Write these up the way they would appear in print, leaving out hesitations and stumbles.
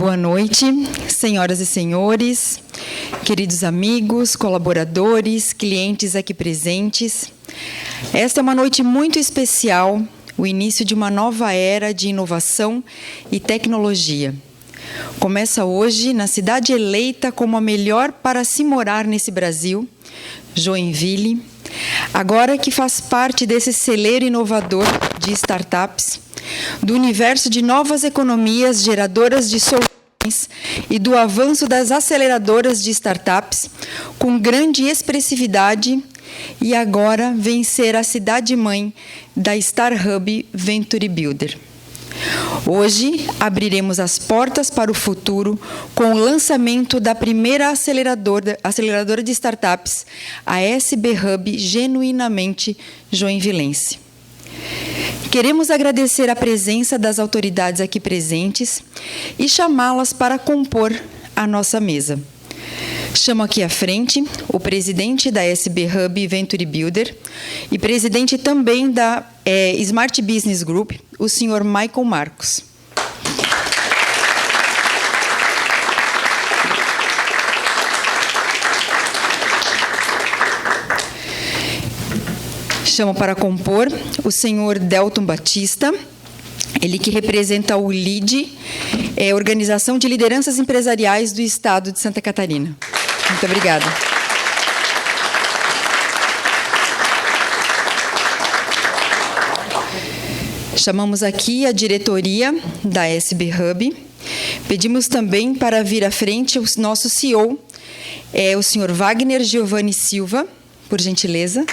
Boa noite, senhoras e senhores, queridos amigos, colaboradores, clientes aqui presentes. Esta é uma noite muito especial, o início de uma nova era de inovação e tecnologia. Começa hoje na cidade eleita como a melhor para se morar nesse Brasil, Joinville, agora que faz parte desse celeiro inovador de startups, do universo de novas economias geradoras de soluções e do avanço das aceleradoras de startups com grande expressividade, e agora vem ser a cidade-mãe da StarHub Venture Builder. Hoje, abriremos as portas para o futuro com o lançamento da primeira aceleradora de startups, a SB Hub Genuinamente Joinvilense. Queremos agradecer a presença das autoridades aqui presentes e chamá-las para compor a nossa mesa. Chamo aqui à frente o presidente da SB Hub Venture Builder e presidente também da Smart Business Group, o senhor Michael Marcos. Chamo para compor o senhor Delton Batista, ele que representa o LID, Organização de Lideranças Empresariais do Estado de Santa Catarina. Muito obrigada. Chamamos aqui a diretoria da SB Hub. Pedimos também para vir à frente o nosso CEO, o senhor Wagner Giovanni Silva, por gentileza.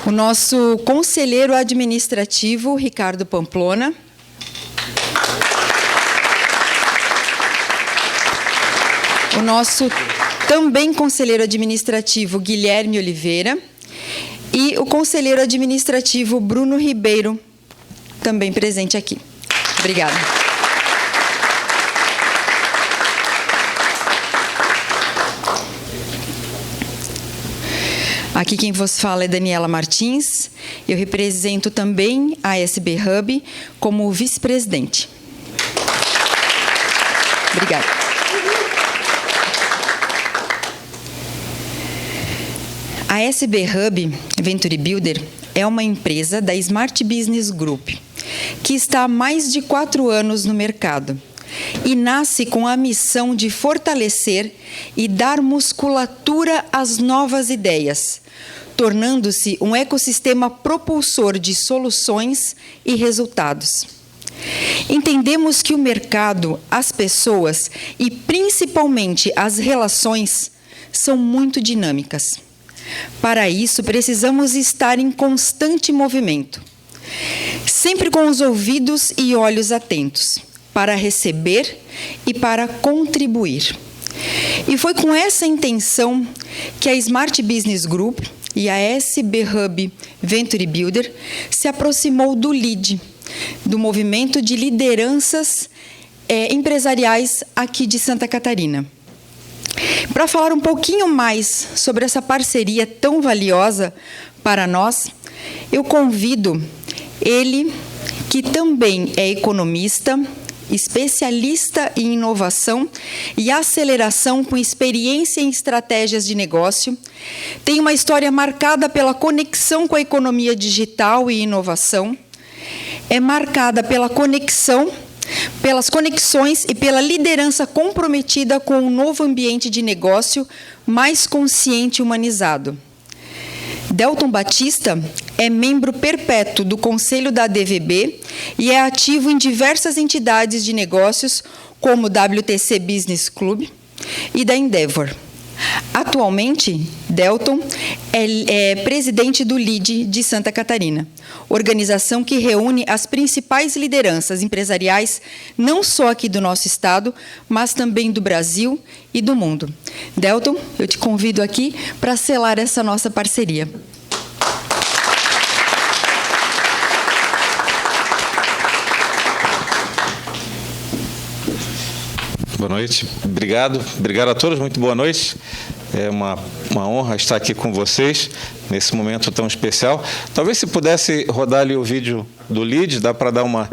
O nosso conselheiro administrativo, Ricardo Pamplona. O nosso também conselheiro administrativo, Guilherme Oliveira. E o conselheiro administrativo, Bruno Ribeiro, também presente aqui. Obrigada. Aqui quem vos fala é Daniela Martins. Eu represento também a SB Hub como vice-presidente. Obrigada. A SB Hub Venture Builder é uma empresa da Smart Business Group, que está há mais de 4 anos no mercado e nasce com a missão de fortalecer e dar musculatura às novas ideias, tornando-se um ecossistema propulsor de soluções e resultados. Entendemos que o mercado, as pessoas e principalmente as relações são muito dinâmicas. Para isso, precisamos estar em constante movimento, sempre com os ouvidos e olhos atentos, para receber e para contribuir. E foi com essa intenção que a Smart Business Group e a SB Hub Venture Builder se aproximou do LID, do Movimento de Lideranças Empresariais aqui de Santa Catarina. Para falar um pouquinho mais sobre essa parceria tão valiosa para nós, eu convido ele, que também é economista, especialista em inovação e aceleração com experiência em estratégias de negócio, tem uma história marcada pela conexão com a economia digital e inovação, é marcada pela pelas conexões e pela liderança comprometida com um novo ambiente de negócio mais consciente e humanizado. Delton Batista é membro perpétuo do Conselho da ADVB e é ativo em diversas entidades de negócios, como o WTC Business Club e da Endeavor. Atualmente, Delton é presidente do LID de Santa Catarina, organização que reúne as principais lideranças empresariais, não só aqui do nosso estado, mas também do Brasil e do mundo. Delton, eu te convido aqui para selar essa nossa parceria. Boa noite, obrigado a todos, muito boa noite. É uma honra estar aqui com vocês, nesse momento tão especial. Talvez se pudesse rodar ali o vídeo do LEAD, dá para dar uma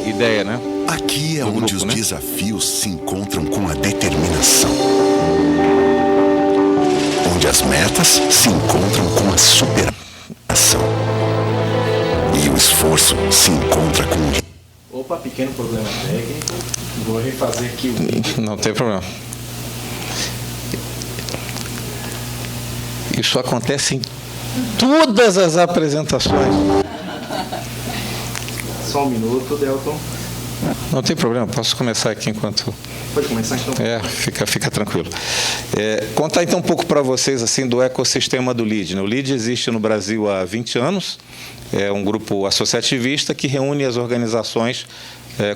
ideia, né? Aqui é do onde grupo, os né? desafios se encontram com a determinação. Onde as metas se encontram com a superação. E o esforço se encontra com... Opa, pequeno problema técnico. Vou refazer aqui o vídeo. Não tem problema. Isso acontece em todas as apresentações. Só um minuto, Delton. Não tem problema, posso começar aqui enquanto... Pode começar então? Fica tranquilo. Contar então um pouco para vocês assim do ecossistema do LEAD, né? O LEAD existe no Brasil há 20 anos, é um grupo associativista que reúne as organizações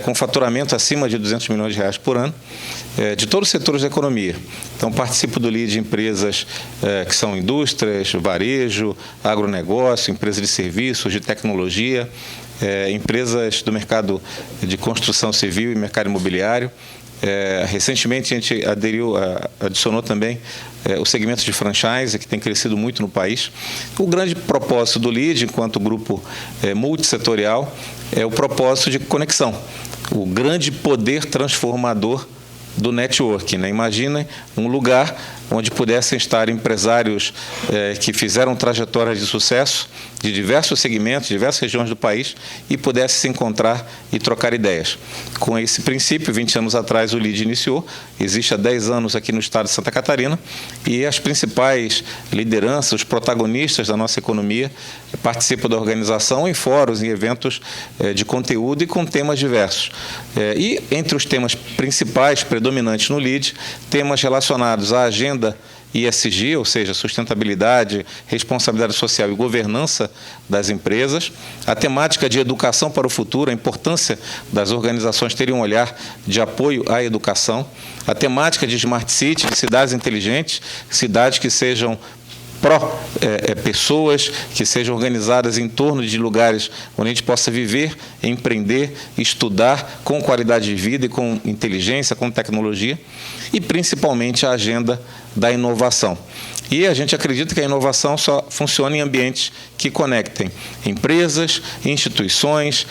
com faturamento acima de R$200 milhões por ano, de todos os setores da economia. Então, participo do LEAD empresas que são indústrias, varejo, agronegócio, empresas de serviços, de tecnologia, empresas do mercado de construção civil e mercado imobiliário. Recentemente, a gente adicionou também o segmento de franchise, que tem crescido muito no país. O grande propósito do LEAD, enquanto grupo multissetorial, é o propósito de conexão, o grande poder transformador do networking, né? Imaginem um lugar onde pudessem estar empresários que fizeram trajetórias de sucesso de diversos segmentos, diversas regiões do país e pudessem se encontrar e trocar ideias. Com esse princípio, 20 anos atrás o LEAD iniciou, existe há 10 anos aqui no estado de Santa Catarina e as principais lideranças, os protagonistas da nossa economia participam da organização em fóruns, em eventos de conteúdo e com temas diversos. E entre os temas principais, predominantes no LEAD, temas relacionados à agenda ESG, ou seja, sustentabilidade, responsabilidade social e governança das empresas, a temática de educação para o futuro, a importância das organizações terem um olhar de apoio à educação, a temática de Smart City, de cidades inteligentes, cidades que sejam pessoas que sejam organizadas em torno de lugares onde a gente possa viver, empreender, estudar com qualidade de vida e com inteligência, com tecnologia, e principalmente a agenda da inovação. E a gente acredita que a inovação só funciona em ambientes que conectem empresas, instituições,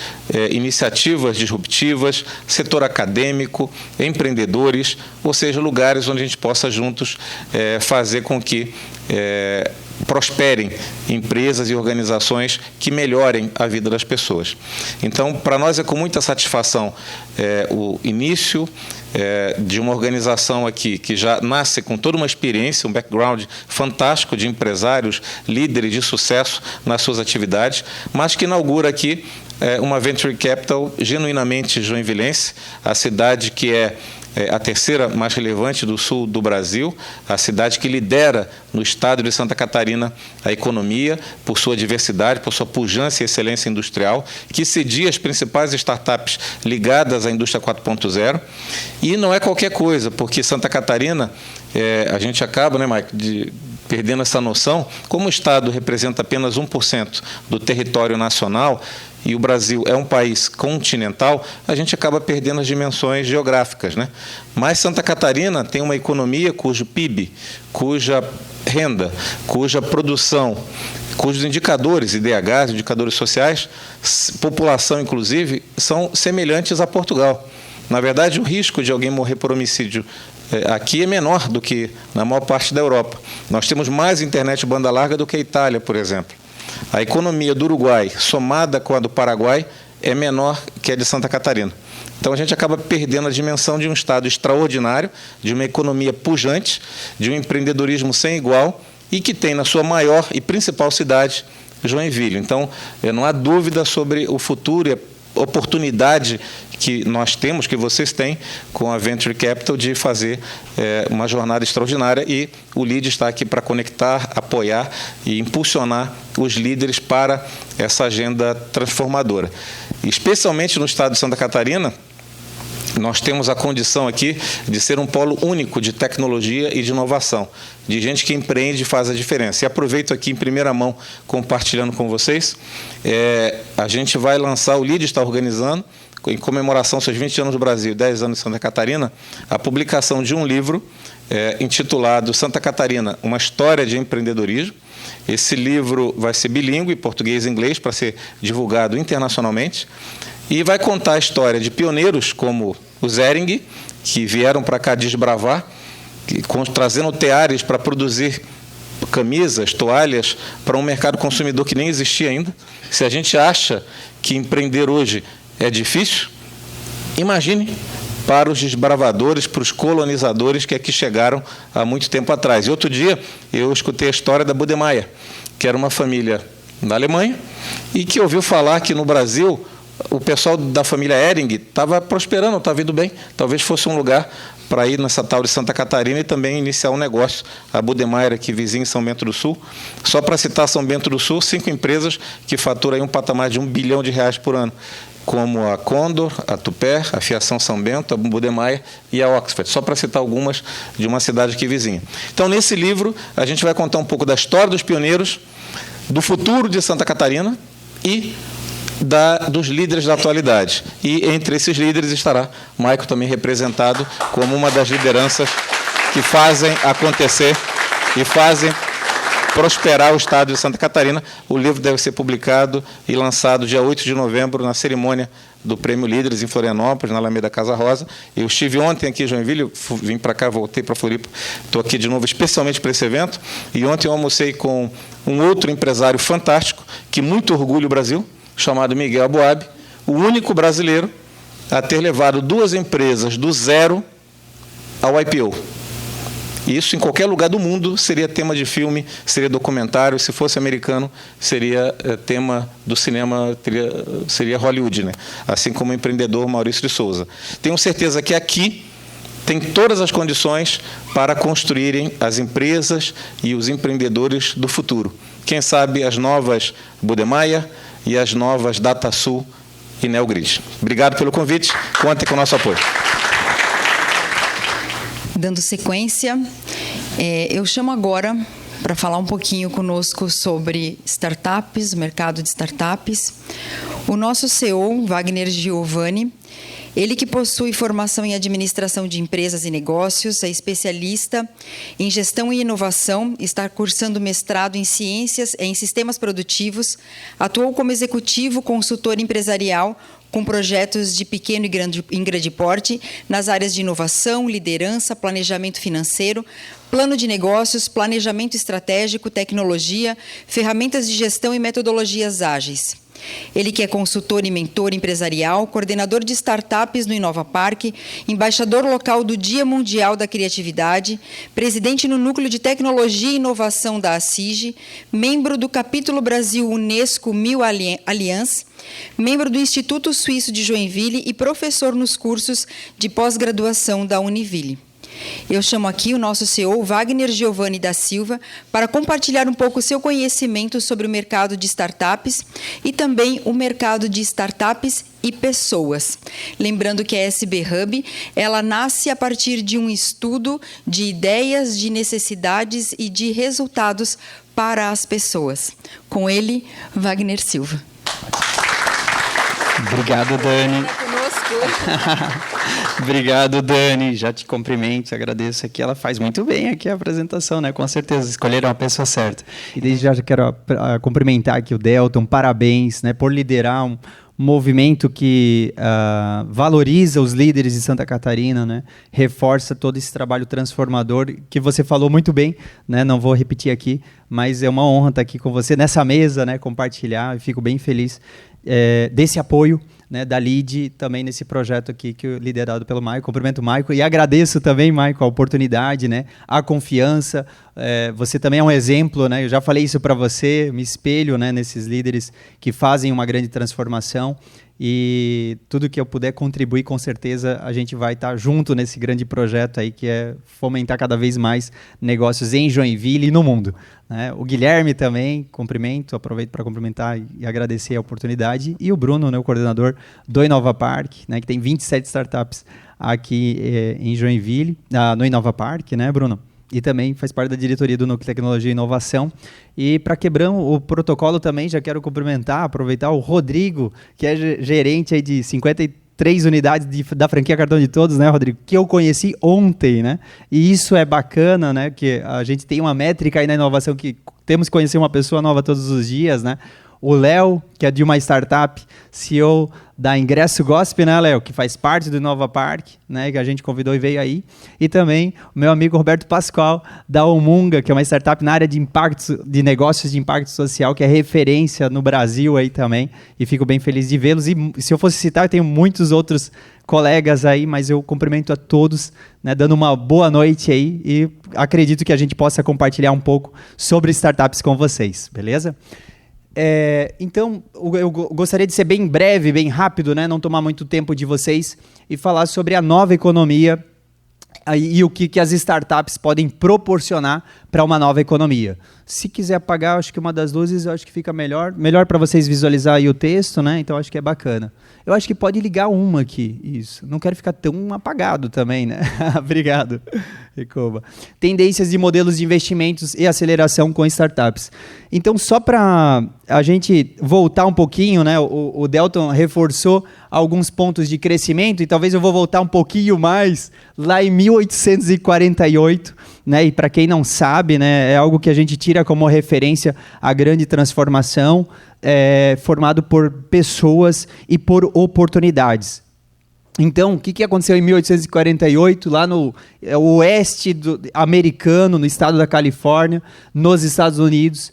iniciativas disruptivas, setor acadêmico, empreendedores, ou seja, lugares onde a gente possa juntos fazer com que prosperem empresas e organizações que melhorem a vida das pessoas. Então, para nós é com muita satisfação o início de uma organização aqui que já nasce com toda uma experiência, um background fantástico de empresários, líderes de sucesso nas suas atividades, mas que inaugura aqui uma Venture Capital genuinamente joinvilense, a cidade que é a terceira mais relevante do sul do Brasil, a cidade que lidera no estado de Santa Catarina a economia, por sua diversidade, por sua pujança e excelência industrial, que cedia as principais startups ligadas à indústria 4.0. E não é qualquer coisa, porque Santa Catarina, a gente acaba, né, Mike, perdendo essa noção, como o estado representa apenas 1% do território nacional, e o Brasil é um país continental, a gente acaba perdendo as dimensões geográficas, né? Mas Santa Catarina tem uma economia cujo PIB, cuja renda, cuja produção, cujos indicadores, IDHs, indicadores sociais, população inclusive, são semelhantes a Portugal. Na verdade, o risco de alguém morrer por homicídio aqui é menor do que na maior parte da Europa. Nós temos mais internet banda larga do que a Itália, por exemplo. A economia do Uruguai, somada com a do Paraguai, é menor que a de Santa Catarina. Então, a gente acaba perdendo a dimensão de um estado extraordinário, de uma economia pujante, de um empreendedorismo sem igual e que tem na sua maior e principal cidade, Joinville. Então, não há dúvida sobre o futuro e a oportunidade que nós temos, que vocês têm, com a Venture Capital, de fazer uma jornada extraordinária, e o LEAD está aqui para conectar, apoiar e impulsionar os líderes para essa agenda transformadora. Especialmente no estado de Santa Catarina, nós temos a condição aqui de ser um polo único de tecnologia e de inovação, de gente que empreende e faz a diferença. E aproveito aqui em primeira mão, compartilhando com vocês, a gente vai lançar, o LEAD está organizando, em comemoração aos seus 20 anos no Brasil, 10 anos em Santa Catarina, a publicação de um livro intitulado Santa Catarina, uma história de empreendedorismo, Esse livro vai ser bilíngue, português e inglês, para ser divulgado internacionalmente, e vai contar a história de pioneiros como o Zering, que vieram para cá desbravar, trazendo teares para produzir camisas, toalhas, para um mercado consumidor que nem existia ainda. Se a gente acha que empreender hoje é difícil, imagine para os desbravadores, para os colonizadores que aqui chegaram há muito tempo atrás. E outro dia eu escutei a história da Budemeyer, que era uma família da Alemanha e que ouviu falar que no Brasil o pessoal da família Hering estava prosperando, estava indo bem. Talvez fosse um lugar para ir nessa tal de Santa Catarina e também iniciar um negócio. A Budemeyer, aqui vizinha em São Bento do Sul. Só para citar São Bento do Sul, 5 empresas que faturam aí um patamar de R$1 bilhão por ano, como a Condor, a Tupé, a Fiação São Bento, a Budemeyer e a Oxford, só para citar algumas de uma cidade aqui vizinha. Então, nesse livro, a gente vai contar um pouco da história dos pioneiros, do futuro de Santa Catarina e dos líderes da atualidade. E entre esses líderes estará Maico também representado como uma das lideranças que fazem acontecer e fazem prosperar o estado de Santa Catarina. O livro deve ser publicado e lançado dia 8 de novembro, na cerimônia do Prêmio Líderes em Florianópolis, na Alameda Casa Rosa. Eu estive ontem aqui em Joinville, vim para cá, voltei para Floripa, estou aqui de novo especialmente para esse evento, e ontem eu almocei com um outro empresário fantástico, que muito orgulha o Brasil, chamado Miguel Aboab, o único brasileiro a ter levado 2 empresas do zero ao IPO. Isso, em qualquer lugar do mundo, seria tema de filme, seria documentário. Se fosse americano, seria tema do cinema, seria Hollywood, né? Assim como o empreendedor Maurício de Souza. Tenho certeza que aqui tem todas as condições para construírem as empresas e os empreendedores do futuro. Quem sabe as novas Budemeyer e as novas DataSul e Neogrid. Obrigado pelo convite. Contem com o nosso apoio. Dando sequência, eu chamo agora para falar um pouquinho conosco sobre startups, o mercado de startups, o nosso CEO, Wagner Giovani. Ele que possui formação em administração de empresas e negócios, é especialista em gestão e inovação, está cursando mestrado em ciências, em sistemas produtivos, atuou como executivo consultor empresarial com projetos de pequeno e grande porte nas áreas de inovação, liderança, planejamento financeiro, plano de negócios, planejamento estratégico, tecnologia, ferramentas de gestão e metodologias ágeis. Ele que é consultor e mentor empresarial, coordenador de startups no Inova Park, embaixador local do Dia Mundial da Criatividade, presidente no Núcleo de Tecnologia e Inovação da ACIG, membro do Capítulo Brasil Unesco Mil Alliance, membro do Instituto Suíço de Joinville e professor nos cursos de pós-graduação da Univille. Eu chamo aqui o nosso CEO, Wagner Giovani da Silva, para compartilhar um pouco o seu conhecimento sobre o mercado de startups e também o mercado de startups e pessoas. Lembrando que a SB Hub, ela nasce a partir de um estudo de ideias, de necessidades e de resultados para as pessoas. Com ele, Wagner Silva. Obrigado, Dani. Obrigado, Dani. Já te cumprimento, agradeço aqui. Ela faz muito bem aqui a apresentação, né? Com certeza, escolheram a pessoa certa. E desde já quero cumprimentar aqui o Delton, parabéns, né, por liderar um movimento que valoriza os líderes de Santa Catarina, né? Reforça todo esse trabalho transformador que você falou muito bem, né? Não vou repetir aqui, mas é uma honra estar aqui com você nessa mesa, né? Compartilhar, e fico bem feliz desse apoio, né, da LID, também nesse projeto aqui que é liderado pelo Maico. Cumprimento o Maico e agradeço também, Maico, a oportunidade, né, a confiança. Você também é um exemplo, né? Eu já falei isso para você, me espelho, né, nesses líderes que fazem uma grande transformação. E tudo que eu puder contribuir, com certeza a gente vai estar junto nesse grande projeto aí, que é fomentar cada vez mais negócios em Joinville e no mundo, né? O Guilherme também, cumprimento, aproveito para cumprimentar e agradecer a oportunidade. E o Bruno, né, o coordenador do Inova Park, né, que tem 27 startups aqui em Joinville, no Inova Park, né, Bruno? E também faz parte da diretoria do Núcleo de Tecnologia e Inovação. E para quebrar o protocolo também, já quero cumprimentar, aproveitar o Rodrigo, que é gerente aí de 50 3 unidades da franquia Cartão de Todos, né, Rodrigo? Que eu conheci ontem, né? E isso é bacana, né? Que a gente tem uma métrica aí na inovação que temos que conhecer uma pessoa nova todos os dias, né? O Léo, que é de uma startup, CEO da Ingresso Gospel, né, Léo? Que faz parte do Inova Park, né? Que a gente convidou e veio aí. E também o meu amigo Roberto Pascoal, da Omunga, que é uma startup na área de impacto, de negócios de impacto social, que é referência no Brasil aí também. E fico bem feliz de vê-los. E se eu fosse citar, eu tenho muitos outros colegas aí, mas eu cumprimento a todos, né, dando uma boa noite aí. E acredito que a gente possa compartilhar um pouco sobre startups com vocês, beleza? Então, eu gostaria de ser bem breve, bem rápido, né? Não tomar muito tempo de vocês e falar sobre a nova economia e o que as startups podem proporcionar para uma nova economia. Se quiser apagar, acho que uma das luzes, eu acho que fica melhor. Melhor para vocês visualizar aí o texto, né? Então, acho que é bacana. Eu acho que pode ligar uma aqui, isso. Não quero ficar tão apagado também, né? Obrigado, Recoba. Tendências de modelos de investimentos e aceleração com startups. Então, só para a gente voltar um pouquinho, né? O Delton reforçou alguns pontos de crescimento e talvez eu vou voltar um pouquinho mais lá em 1848, né? E para quem não sabe, né, é algo que a gente tira como referência a grande transformação formado por pessoas e por oportunidades. Então, o que aconteceu em 1848, lá no oeste americano, no estado da Califórnia, nos Estados Unidos?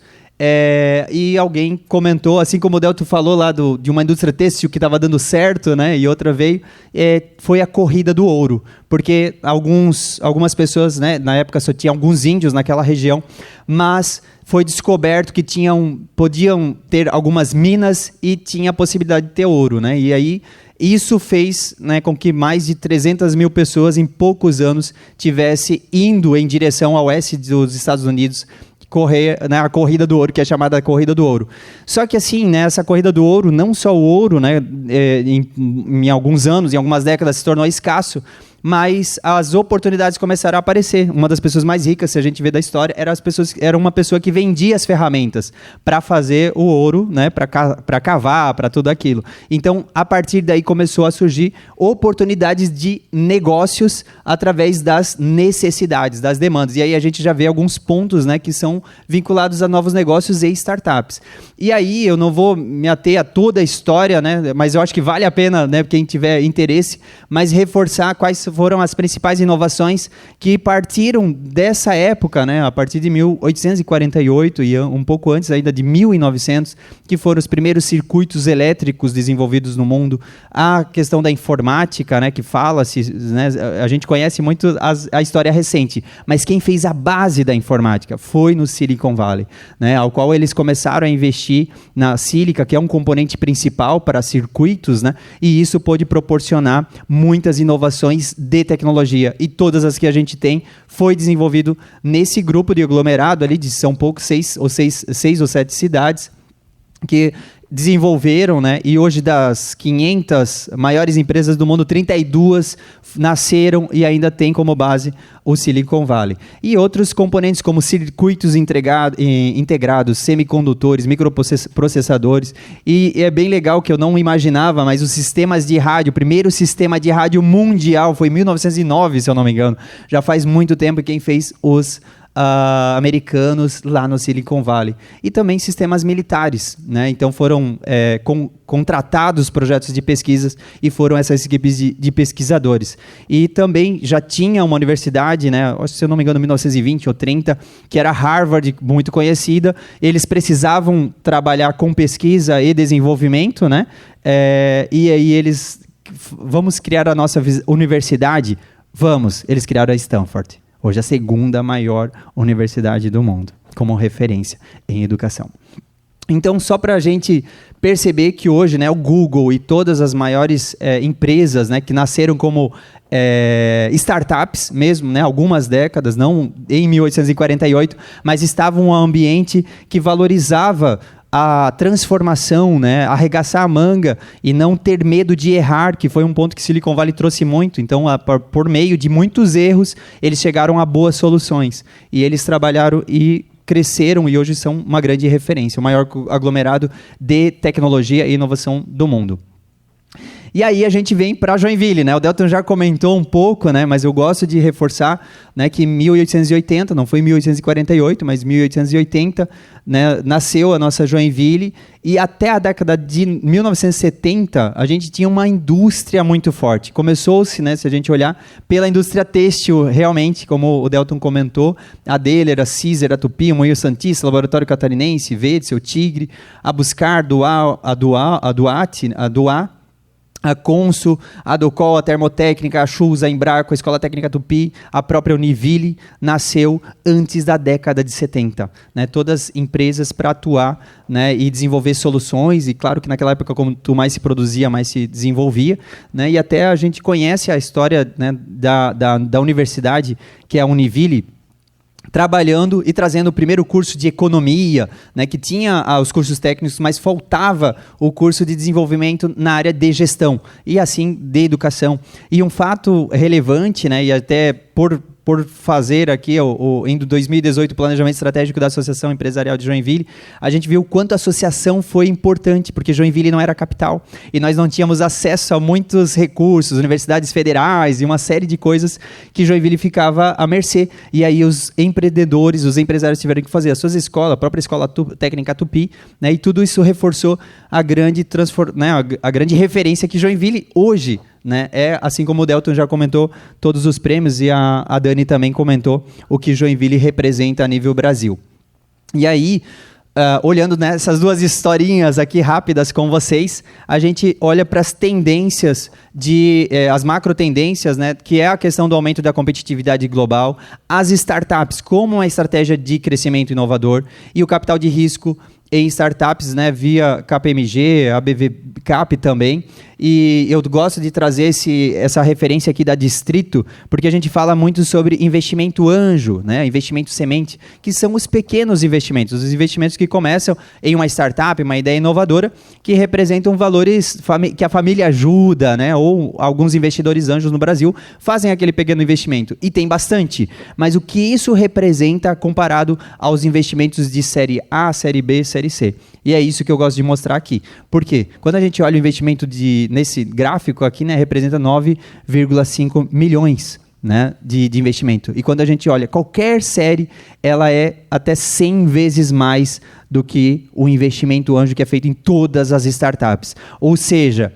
E alguém comentou, assim como o Delto falou lá de uma indústria têxtil que estava dando certo, né, e outra veio, foi a corrida do ouro, porque algumas pessoas, né, na época só tinha alguns índios naquela região, mas foi descoberto que podiam ter algumas minas e tinha a possibilidade de ter ouro, né, e aí isso fez, né, com que mais de 300 mil pessoas em poucos anos tivesse indo em direção ao oeste dos Estados Unidos, correr, né, a corrida do ouro, que é chamada corrida do ouro. Só que assim, né, essa corrida do ouro, não só o ouro, né, em alguns anos, em algumas décadas se tornou escasso, mas as oportunidades começaram a aparecer. Uma das pessoas mais ricas, se a gente vê da história, era uma pessoa que vendia as ferramentas para fazer o ouro, né, para cavar, para tudo aquilo. Então, a partir daí começou a surgir oportunidades de negócios através das necessidades, das demandas. E aí a gente já vê alguns pontos, né, que são vinculados a novos negócios e startups. E aí eu não vou me ater a toda a história, né, mas eu acho que vale a pena, né, quem tiver interesse, mas reforçar quais foram as principais inovações que partiram dessa época, né, a partir de 1848 e um pouco antes ainda de 1900, que foram os primeiros circuitos elétricos desenvolvidos no mundo, a questão da informática, né, que fala-se, né, a gente conhece muito a história recente, mas quem fez a base da informática foi no Silicon Valley, né, ao qual eles começaram a investir na sílica, que é um componente principal para circuitos, né, e isso pôde proporcionar muitas inovações de tecnologia, e todas as que a gente tem foi desenvolvido nesse grupo de aglomerado ali, são poucos, 6 ou 7 cidades que desenvolveram, né? E hoje das 500 maiores empresas do mundo, 32 nasceram e ainda tem como base o Silicon Valley. E outros componentes como circuitos integrados, semicondutores, microprocessadores. E é bem legal que eu não imaginava, mas os sistemas de rádio, o primeiro sistema de rádio mundial foi em 1909, se eu não me engano. Já faz muito tempo quem fez os americanos lá no Silicon Valley. E também sistemas militares, né? Então foram contratados projetos de pesquisas e foram essas equipes de pesquisadores. E também já tinha uma universidade, né? Se eu não me engano, 1920 ou 30, que era Harvard, muito conhecida. Eles precisavam trabalhar com pesquisa e desenvolvimento, né? E aí vamos criar a nossa universidade? Vamos. Eles criaram a Stanford. Hoje a segunda maior universidade do mundo, como referência em educação. Então, só para a gente perceber que hoje, né, o Google e todas as maiores empresas, né, que nasceram como startups mesmo, né, algumas décadas, não em 1848, mas estavam em um ambiente que valorizava a transformação, né, arregaçar a manga e não ter medo de errar, que foi um ponto que Silicon Valley trouxe muito. Então, por meio de muitos erros, eles chegaram a boas soluções. E eles trabalharam e cresceram e hoje são uma grande referência, o maior aglomerado de tecnologia e inovação do mundo. E aí a gente vem para Joinville, né? O Delton já comentou um pouco, né? Mas eu gosto de reforçar, né, que em 1880, não foi em 1848, mas 1880, né, nasceu a nossa Joinville, e até a década de 1970 a gente tinha uma indústria muito forte. Começou-se, né, se a gente olhar, pela indústria têxtil, realmente, como o Delton comentou, a Deller, a Cizer, a Tupi, o Moinho Santista, Laboratório Catarinense, Wetzel, Tigre, a Buscar, a Duat, a Consul, a Docol, a Termotécnica, a Schulz, a Embraco, a Escola Técnica Tupi, a própria Univille, nasceu antes da década de 70. Né? Todas empresas para atuar, né, e desenvolver soluções, e claro que naquela época, quanto mais se produzia, mais se desenvolvia. Né? E até a gente conhece a história, né, da universidade, que é a Univille, trabalhando e trazendo o primeiro curso de economia, né, que tinha os cursos técnicos, mas faltava o curso de desenvolvimento na área de gestão e assim de educação. E um fato relevante, né, e até por fazer aqui, em 2018, o planejamento estratégico da Associação Empresarial de Joinville, a gente viu o quanto a associação foi importante, porque Joinville não era capital, e nós não tínhamos acesso a muitos recursos, universidades federais e uma série de coisas que Joinville ficava à mercê. E aí os empreendedores, os empresários tiveram que fazer as suas escolas, a própria Escola Técnica Tupi, né, e tudo isso reforçou a grande referência que Joinville hoje, né, é, assim como o Delton já comentou, todos os prêmios, e a Dani também comentou o que Joinville representa a nível Brasil. E aí, olhando nessas duas historinhas aqui rápidas com vocês, a gente olha para as tendências, as macro tendências, né, que é a questão do aumento da competitividade global, as startups como uma estratégia de crescimento inovador, e o capital de risco em startups, né, via KPMG, a BV Cap também. E eu gosto de trazer essa referência aqui da Distrito, porque a gente fala muito sobre investimento anjo, né, investimento semente, que são os pequenos investimentos, os investimentos que começam em uma startup, uma ideia inovadora, que representam valores que a família ajuda, né, ou alguns investidores anjos no Brasil fazem aquele pequeno investimento. E tem bastante. Mas o que isso representa comparado aos investimentos de série A, série B, série C? E é isso que eu gosto de mostrar aqui. Por quê? Quando a gente olha o investimento nesse gráfico aqui, né, representa 9,5 milhões, né, de investimento. E quando a gente olha qualquer série, ela é até 100 vezes mais do que o investimento anjo que é feito em todas as startups. Ou seja,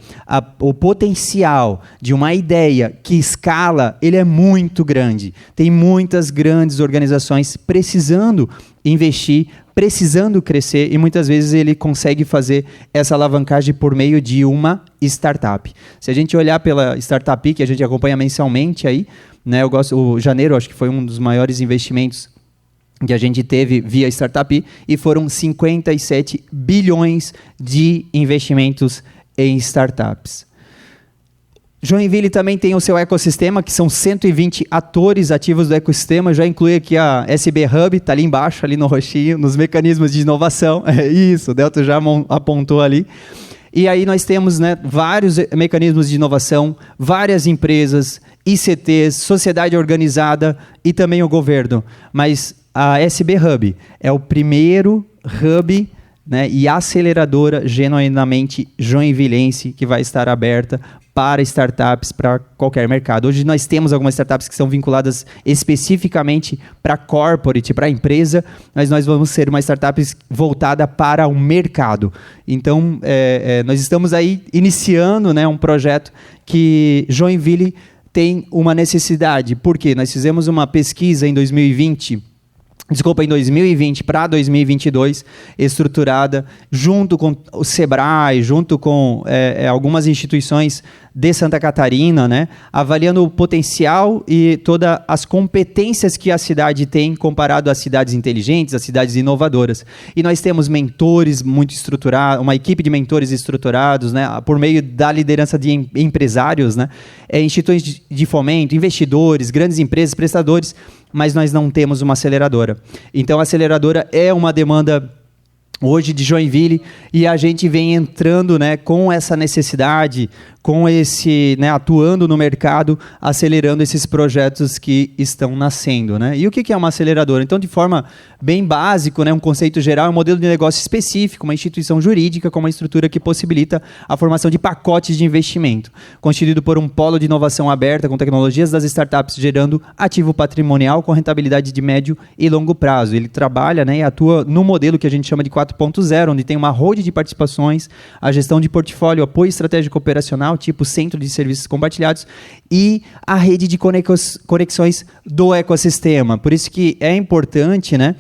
o potencial de uma ideia que escala, ele é muito grande. Tem muitas grandes organizações precisando investir, precisando crescer, e muitas vezes ele consegue fazer essa alavancagem por meio de uma startup. Se a gente olhar pela Startup, que a gente acompanha mensalmente aí, né, o janeiro acho que foi um dos maiores investimentos que a gente teve via Startup, e foram 57 bilhões de investimentos em startups. Joinville também tem o seu ecossistema, que são 120 atores ativos do ecossistema. Já inclui aqui a SB Hub, está ali embaixo, ali no roxinho, nos mecanismos de inovação. É isso, o Delton já apontou ali. E aí nós temos, né, vários mecanismos de inovação, várias empresas, ICTs, sociedade organizada e também o governo. Mas a SB Hub é o primeiro hub, né, e aceleradora genuinamente joinvilense que vai estar aberta para startups, para qualquer mercado. Hoje nós temos algumas startups que são vinculadas especificamente para corporate, para a empresa, mas nós vamos ser uma startup voltada para o mercado. Então, nós estamos aí iniciando, né, um projeto que Joinville tem uma necessidade. Por quê? Nós fizemos uma pesquisa em 2020 para 2022, estruturada junto com o Sebrae, junto com algumas instituições de Santa Catarina, né, avaliando o potencial e todas as competências que a cidade tem comparado às cidades inteligentes, às cidades inovadoras. E nós temos mentores muito estruturados, uma equipe de mentores estruturados, né, por meio da liderança de empresários, né, instituições de fomento, investidores, grandes empresas, prestadores, mas nós não temos uma aceleradora. Então, a aceleradora é uma demanda hoje de Joinville, e a gente vem entrando, né, com essa necessidade, com esse, né, atuando no mercado, acelerando esses projetos que estão nascendo, né? E o que é uma aceleradora? Então, de forma bem básica, né, um conceito geral, é um modelo de negócio específico, uma instituição jurídica com uma estrutura que possibilita a formação de pacotes de investimento, constituído por um polo de inovação aberta com tecnologias das startups, gerando ativo patrimonial com rentabilidade de médio e longo prazo. Ele trabalha, né, e atua no modelo que a gente chama de 4.0, onde tem uma holding de participações, a gestão de portfólio, apoio estratégico operacional, tipo centro de serviços compartilhados, e a rede de conexões do ecossistema. Por isso que é importante, né,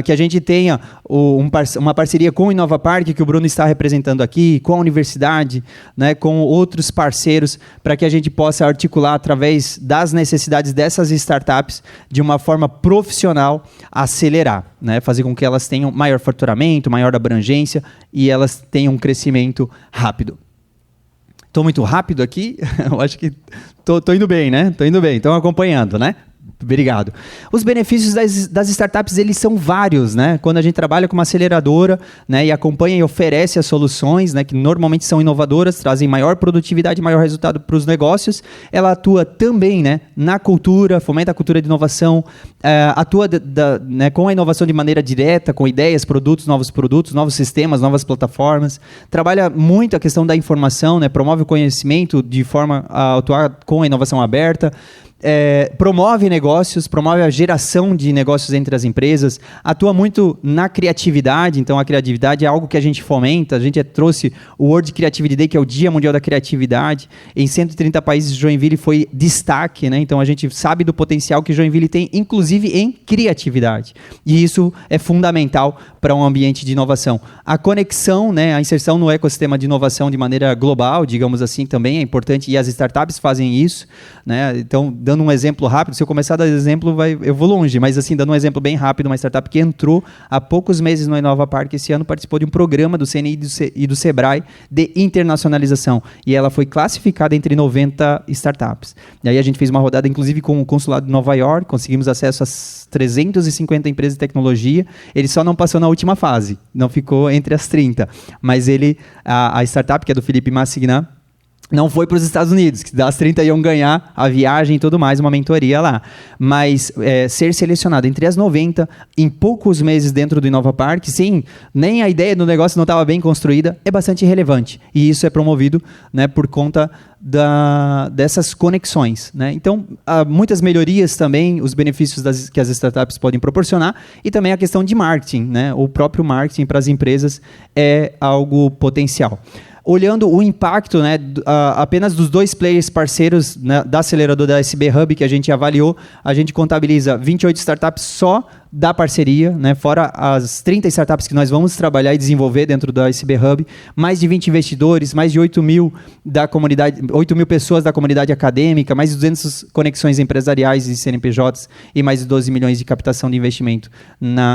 que a gente tenha uma parceria com o InovaPark, que o Bruno está representando aqui, com a universidade, né, com outros parceiros, para que a gente possa articular através das necessidades dessas startups de uma forma profissional, acelerar, né, fazer com que elas tenham maior faturamento, maior abrangência e elas tenham um crescimento rápido. Estou muito rápido aqui? Eu acho que estou indo bem, né? Estou indo bem, estão acompanhando, né? Obrigado. Os benefícios das startups, eles são vários, né? Quando a gente trabalha com uma aceleradora, né, e acompanha e oferece as soluções, né, que normalmente são inovadoras, trazem maior produtividade, maior resultado para os negócios, ela atua também, né, na cultura, fomenta a cultura de inovação, atua né, com a inovação de maneira direta, com ideias, produtos, novos sistemas, novas plataformas, trabalha muito a questão da informação, né, promove o conhecimento de forma a atuar com a inovação aberta, promove negócios, promove a geração de negócios entre as empresas, atua muito na criatividade. Então a criatividade é algo que a gente fomenta. A gente trouxe o World Creativity Day, que é o Dia Mundial da Criatividade. Em 130 países, Joinville foi destaque, né? Então a gente sabe do potencial que Joinville tem, inclusive em criatividade. E isso é fundamental para um ambiente de inovação. A conexão, né, a inserção no ecossistema de inovação de maneira global, digamos assim, também é importante, e as startups fazem isso, né? Então, dando um exemplo rápido, se eu começar a dar exemplo, eu vou longe, mas assim, dando um exemplo bem rápido, uma startup que entrou há poucos meses no InovaPark esse ano, participou de um programa do CNI e do Sebrae de internacionalização, e ela foi classificada entre 90 startups. E aí a gente fez uma rodada, inclusive, com o consulado de Nova York, conseguimos acesso às 350 empresas de tecnologia. Ele só não passou na última fase, não ficou entre as 30, mas a startup, que é do Felipe Massignan, não foi para os Estados Unidos, que das 30 iam ganhar a viagem e tudo mais, uma mentoria lá. Mas ser selecionado entre as 90, em poucos meses dentro do InovaPark, sim, nem a ideia do negócio não estava bem construída, é bastante relevante. E isso é promovido, né, por conta dessas conexões, né? Então, há muitas melhorias também, os benefícios que as startups podem proporcionar, e também a questão de marketing, né? O próprio marketing para as empresas é algo potencial. Olhando o impacto, né, apenas dos 2 players parceiros, né, da aceleradora da SB Hub que a gente avaliou, a gente contabiliza 28 startups só da parceria, né, fora as 30 startups que nós vamos trabalhar e desenvolver dentro da SB Hub, mais de 20 investidores, mais de 8 mil pessoas da comunidade acadêmica, mais de 200 conexões empresariais e CNPJs e mais de 12 milhões de captação de investimento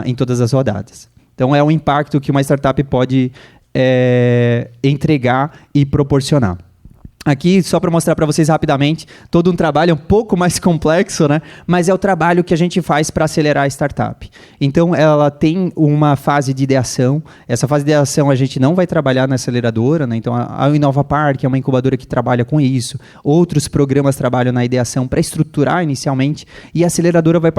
em todas as rodadas. Então é um impacto que uma startup pode entregar e proporcionar. Aqui, só para mostrar para vocês rapidamente, todo um trabalho um pouco mais complexo, né? Mas é o trabalho que a gente faz para acelerar a startup. Então, ela tem uma fase de ideação. Essa fase de ideação a gente não vai trabalhar na aceleradora, né? Então, a InovaPark é uma incubadora que trabalha com isso. Outros programas trabalham na ideação para estruturar inicialmente. E a aceleradora vai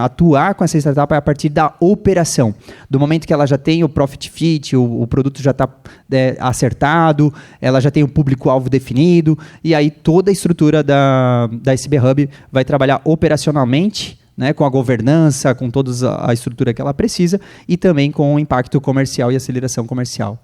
atuar com essa startup a partir da operação. Do momento que ela já tem o Profit Fit, o produto já está acertado, ela já tem o público-alvo definido, e aí toda a estrutura da SB Hub vai trabalhar operacionalmente, né, com a governança, com toda a estrutura que ela precisa, e também com o impacto comercial e aceleração comercial.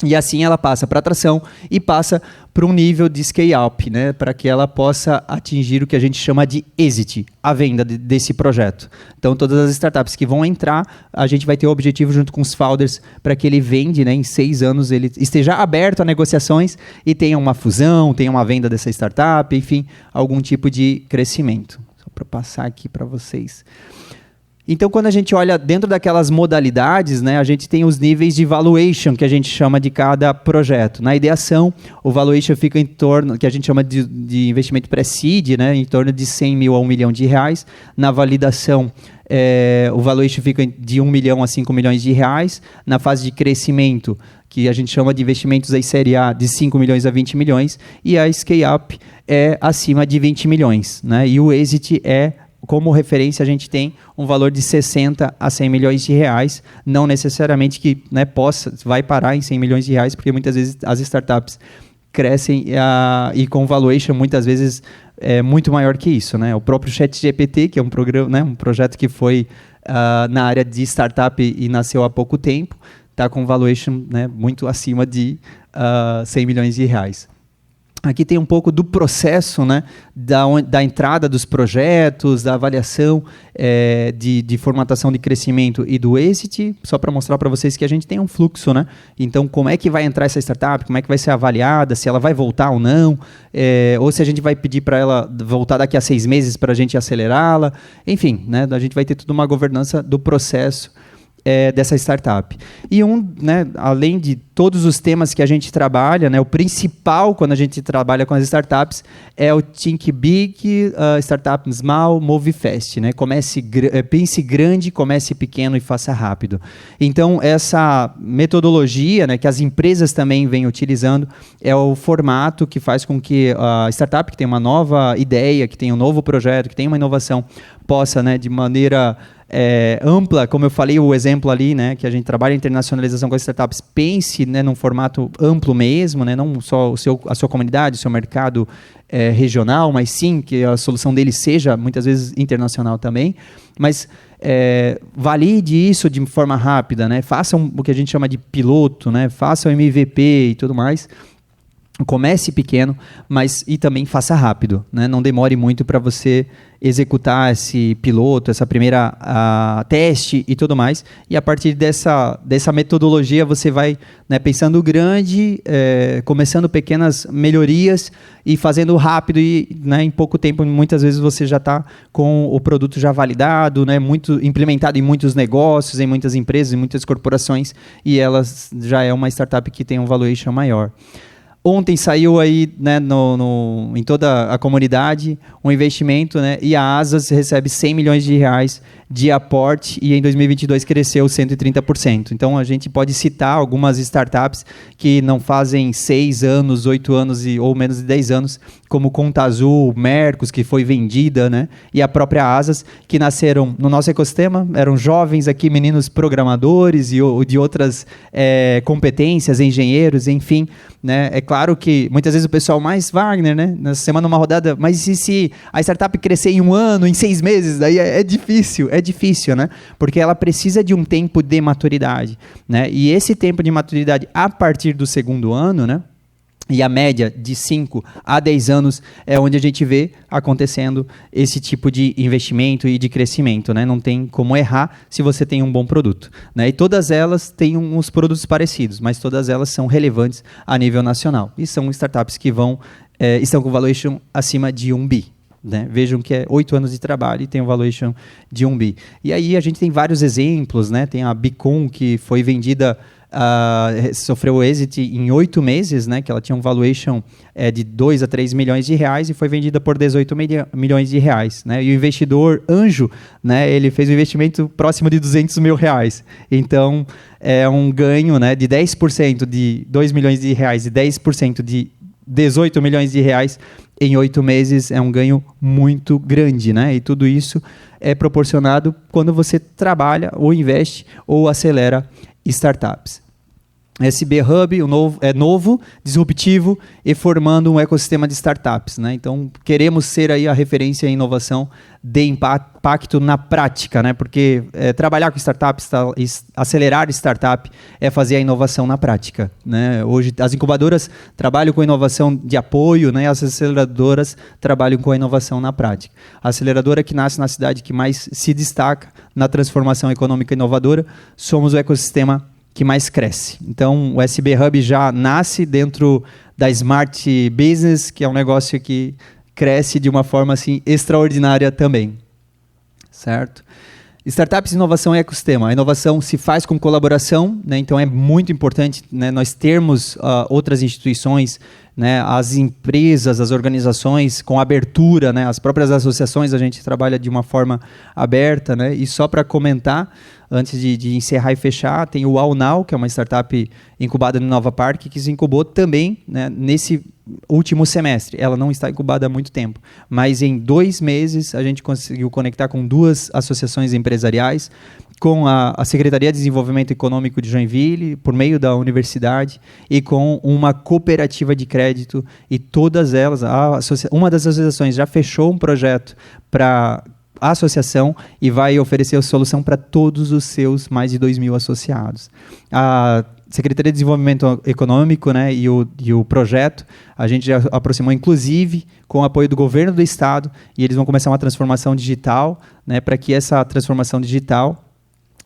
E assim ela passa para atração e passa para um nível de scale-up, né, para que ela possa atingir o que a gente chama de exit, a venda desse projeto. Então, todas as startups que vão entrar, a gente vai ter o objetivo junto com os founders para que ele vende, né, em 6 anos, ele esteja aberto a negociações e tenha uma fusão, tenha uma venda dessa startup, enfim, algum tipo de crescimento. Só para passar aqui para vocês. Então, quando a gente olha dentro daquelas modalidades, né, a gente tem os níveis de valuation que a gente chama de cada projeto. Na ideação, o valuation fica em torno, que a gente chama de investimento pré-seed, né, em torno de 100 mil a 1 milhão de reais. Na validação, o valuation fica de 1 milhão a 5 milhões de reais. Na fase de crescimento, que a gente chama de investimentos aí série A de 5 milhões a 20 milhões, e a scale-up é acima de 20 milhões. Né? E o exit como referência, a gente tem um valor de 60 a 100 milhões de reais, não necessariamente que, né, vai parar em 100 milhões de reais, porque muitas vezes as startups crescem e com valuation muitas vezes muito maior que isso. Né? O próprio ChatGPT, que é um programa, né, um projeto que foi na área de startup e nasceu há pouco tempo, está com valuation, né, muito acima de 100 milhões de reais. Aqui tem um pouco do processo, né, da entrada dos projetos, da avaliação de formatação de crescimento e do exit, só para mostrar para vocês que a gente tem um fluxo. Né? Então, como é que vai entrar essa startup, como é que vai ser avaliada, se ela vai voltar ou não, ou se a gente vai pedir para ela voltar daqui a 6 meses para a gente acelerá-la. Enfim, né, a gente vai ter toda uma governança do processo dessa startup. E né, além de todos os temas que a gente trabalha, né, o principal quando a gente trabalha com as startups é o Think Big, Startup Small, Move Fast. Né? Pense grande, comece pequeno e faça rápido. Então, essa metodologia, né, que as empresas também vêm utilizando é o formato que faz com que a startup que tem uma nova ideia, que tem um novo projeto, que tem uma inovação, possa, né, de maneira ampla, como eu falei, o exemplo ali, né, que a gente trabalha em internacionalização com as startups, pense, né, num formato amplo mesmo, né, não só a sua comunidade, o seu mercado regional, mas sim que a solução dele seja, muitas vezes, internacional também, mas valide isso de forma rápida, né, faça o que a gente chama de piloto, né, faça o MVP e tudo mais. Comece pequeno, e também faça rápido, né? Não demore muito para você executar esse piloto, essa primeira teste e tudo mais. E a partir dessa metodologia você vai, né, pensando grande, começando pequenas melhorias e fazendo rápido e, né, em pouco tempo, muitas vezes você já está com o produto já validado, né, muito implementado em muitos negócios, em muitas empresas, em muitas corporações, e elas já é uma startup que tem um valuation maior. Ontem saiu aí, né, em toda a comunidade um investimento, né, e a Asas recebe 100 milhões de reais de aporte e em 2022 cresceu 130%. Então a gente pode citar algumas startups que não fazem 6 anos, 8 anos ou menos de 10 anos, como Conta Azul, Mercos, que foi vendida, né, e a própria Asas, que nasceram no nosso ecossistema, eram jovens aqui, meninos programadores e de outras competências, engenheiros, enfim, né. É claro que muitas vezes o pessoal mais Wagner, né, nessa semana uma rodada, mas e se a startup crescer em 1 ano, em 6 meses, daí é difícil, né? Porque ela precisa de um tempo de maturidade, né? E esse tempo de maturidade a partir do 2º ano, né? E a média de 5 a 10 anos é onde a gente vê acontecendo esse tipo de investimento e de crescimento, né? Não tem como errar se você tem um bom produto, né? E todas elas têm uns produtos parecidos, mas todas elas são relevantes a nível nacional. E são startups que estão com valuation acima de 1 bi. Né? Vejam que é 8 anos de trabalho e tem um valuation de 1 bi. E aí a gente tem vários exemplos, né? Tem a Bicom, que foi vendida, sofreu exit em 8 meses, né? Que ela tinha um valuation de 2 a 3 milhões de reais e foi vendida por 18 milhões de reais. Né? E o investidor anjo, né? Ele fez um investimento próximo de 200 mil reais. Então, é um ganho, né, de 10% de 2 milhões de reais e 10% de 18 milhões de reais em 8 meses é um ganho muito grande, né? E tudo isso é proporcionado quando você trabalha ou investe ou acelera startups. SB Hub é novo, disruptivo e formando um ecossistema de startups, né? Então, queremos ser aí a referência em inovação de impacto na prática, né? Porque trabalhar com startups, acelerar startup é fazer a inovação na prática, né? Hoje, as incubadoras trabalham com inovação de apoio, né? As aceleradoras trabalham com a inovação na prática. A aceleradora que nasce na cidade que mais se destaca na transformação econômica inovadora, somos o ecossistema que mais cresce. Então, o SB Hub já nasce dentro da Smart Business, que é um negócio que cresce de uma forma assim, extraordinária também. Certo? Startups, inovação e ecossistema. A inovação se faz com colaboração, né? Então é muito importante, né, nós termos outras instituições, né, as empresas, as organizações com abertura, né, as próprias associações a gente trabalha de uma forma aberta, né? E só para comentar, antes de encerrar e fechar, tem o All que é uma startup incubada no Nova Park, que se incubou também, né, nesse último semestre. Ela não está incubada há muito tempo, mas em 2 meses a gente conseguiu conectar com 2 associações empresariais, com a Secretaria de Desenvolvimento Econômico de Joinville, por meio da universidade, e com uma cooperativa de crédito, e todas elas, uma das associações já fechou um projeto para a associação e vai oferecer a solução para todos os seus mais de 2.000 associados. A Secretaria de Desenvolvimento Econômico, né, e o projeto, a gente já aproximou, inclusive, com o apoio do governo do estado, e eles vão começar uma transformação digital, né, para que essa transformação digital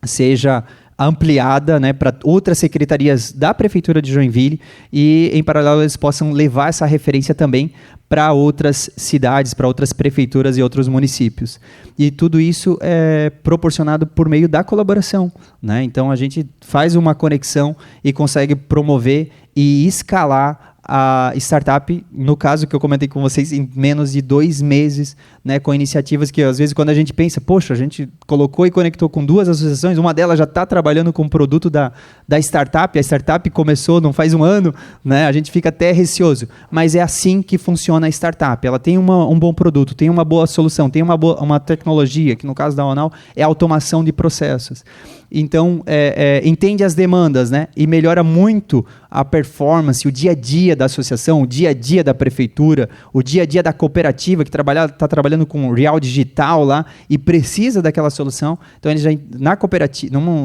seja ampliada, né, para outras secretarias da Prefeitura de Joinville, e, em paralelo, eles possam levar essa referência também para outras cidades, para outras prefeituras e outros municípios. E tudo isso é proporcionado por meio da colaboração, né? Então, a gente faz uma conexão e consegue promover e escalar a startup, no caso que eu comentei com vocês, em menos de 2 meses, né, com iniciativas que, às vezes, quando a gente pensa, poxa, a gente colocou e conectou com 2 associações, uma delas já está trabalhando com o produto da startup, a startup começou não faz 1 ano, né, a gente fica até receoso, mas é assim que funciona a startup. Ela tem um bom produto, tem uma boa solução, tem uma tecnologia, que no caso da Onal é a automação de processos. Então, entende as demandas, né? E melhora muito a performance, o dia a dia da associação, o dia a dia da prefeitura, o dia a dia da cooperativa que está trabalhando com real digital lá e precisa daquela solução. Então, eles já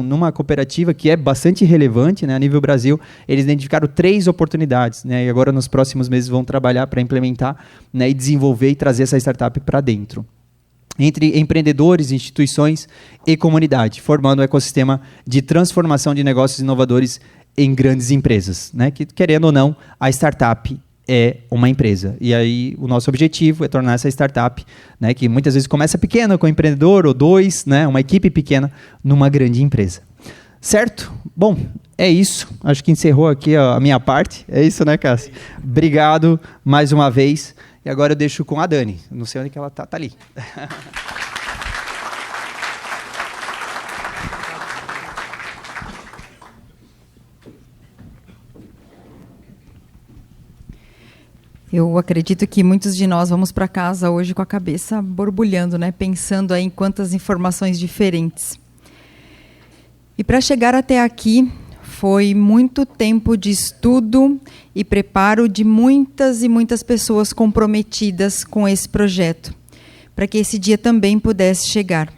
numa cooperativa que é bastante relevante, né, a nível Brasil, eles identificaram 3 oportunidades, né? E agora nos próximos meses vão trabalhar para implementar, né, e desenvolver e trazer essa startup para dentro, entre empreendedores, instituições e comunidade, formando um ecossistema de transformação de negócios inovadores em grandes empresas, né? Que, querendo ou não, a startup é uma empresa. E aí o nosso objetivo é tornar essa startup, né, que muitas vezes começa pequena, com um empreendedor ou 2, né, uma equipe pequena, numa grande empresa. Certo? Bom, é isso. Acho que encerrou aqui a minha parte. É isso, né, Cássio? Obrigado mais uma vez. E agora eu deixo com a Dani. Não sei onde que ela está. Está ali. Eu acredito que muitos de nós vamos para casa hoje com a cabeça borbulhando, né? Pensando aí em quantas informações diferentes. E para chegar até aqui, foi muito tempo de estudo e preparo de muitas e muitas pessoas comprometidas com esse projeto, para que esse dia também pudesse chegar.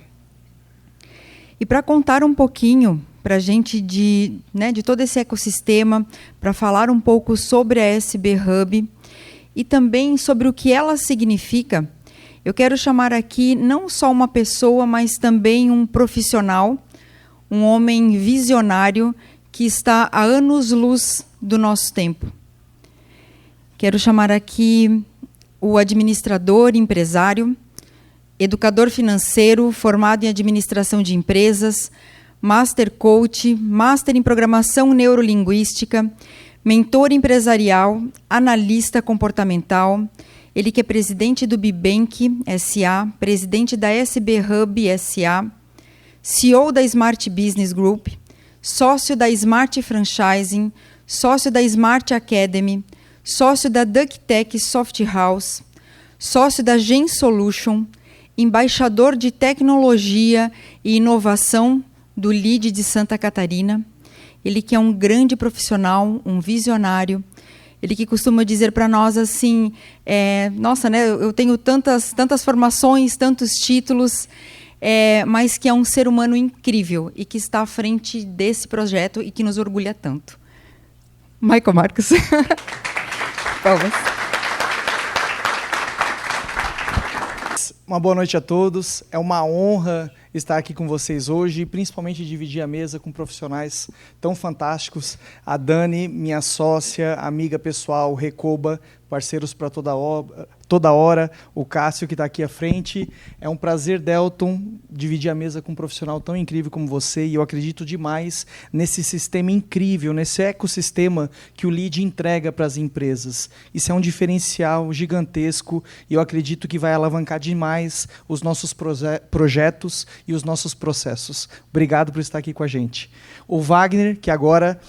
E para contar um pouquinho para a gente de todo esse ecossistema, para falar um pouco sobre a SB Hub e também sobre o que ela significa, eu quero chamar aqui não só uma pessoa, mas também um profissional, um homem visionário que está a anos-luz do nosso tempo. Quero chamar aqui o administrador, empresário, educador financeiro, formado em administração de empresas, master coach, master em programação neurolinguística, mentor empresarial, analista comportamental, ele que é presidente do Bibank SA, presidente da SB Hub SA, CEO da Smart Business Group, sócio da Smart Franchising, sócio da Smart Academy, sócio da DuckTech Soft House, sócio da Gen Solution, embaixador de tecnologia e inovação do LEED de Santa Catarina. Ele que é um grande profissional, um visionário. Ele que costuma dizer para nós assim, nossa, né, eu tenho tantas formações, tantos títulos, mas que é um ser humano incrível e que está à frente desse projeto e que nos orgulha tanto. Michael Marcos. Palmas. Uma boa noite a todos. É uma honra estar aqui com vocês hoje e principalmente dividir a mesa com profissionais tão fantásticos. A Dani, minha sócia, amiga pessoal, Recoba, parceiros para toda hora, o Cássio que está aqui à frente. É um prazer, Delton, dividir a mesa com um profissional tão incrível como você, e eu acredito demais nesse sistema incrível, nesse ecossistema que o LEAD entrega para as empresas. Isso é um diferencial gigantesco e eu acredito que vai alavancar demais os nossos projetos e os nossos processos. Obrigado por estar aqui com a gente. O Wagner, que agora...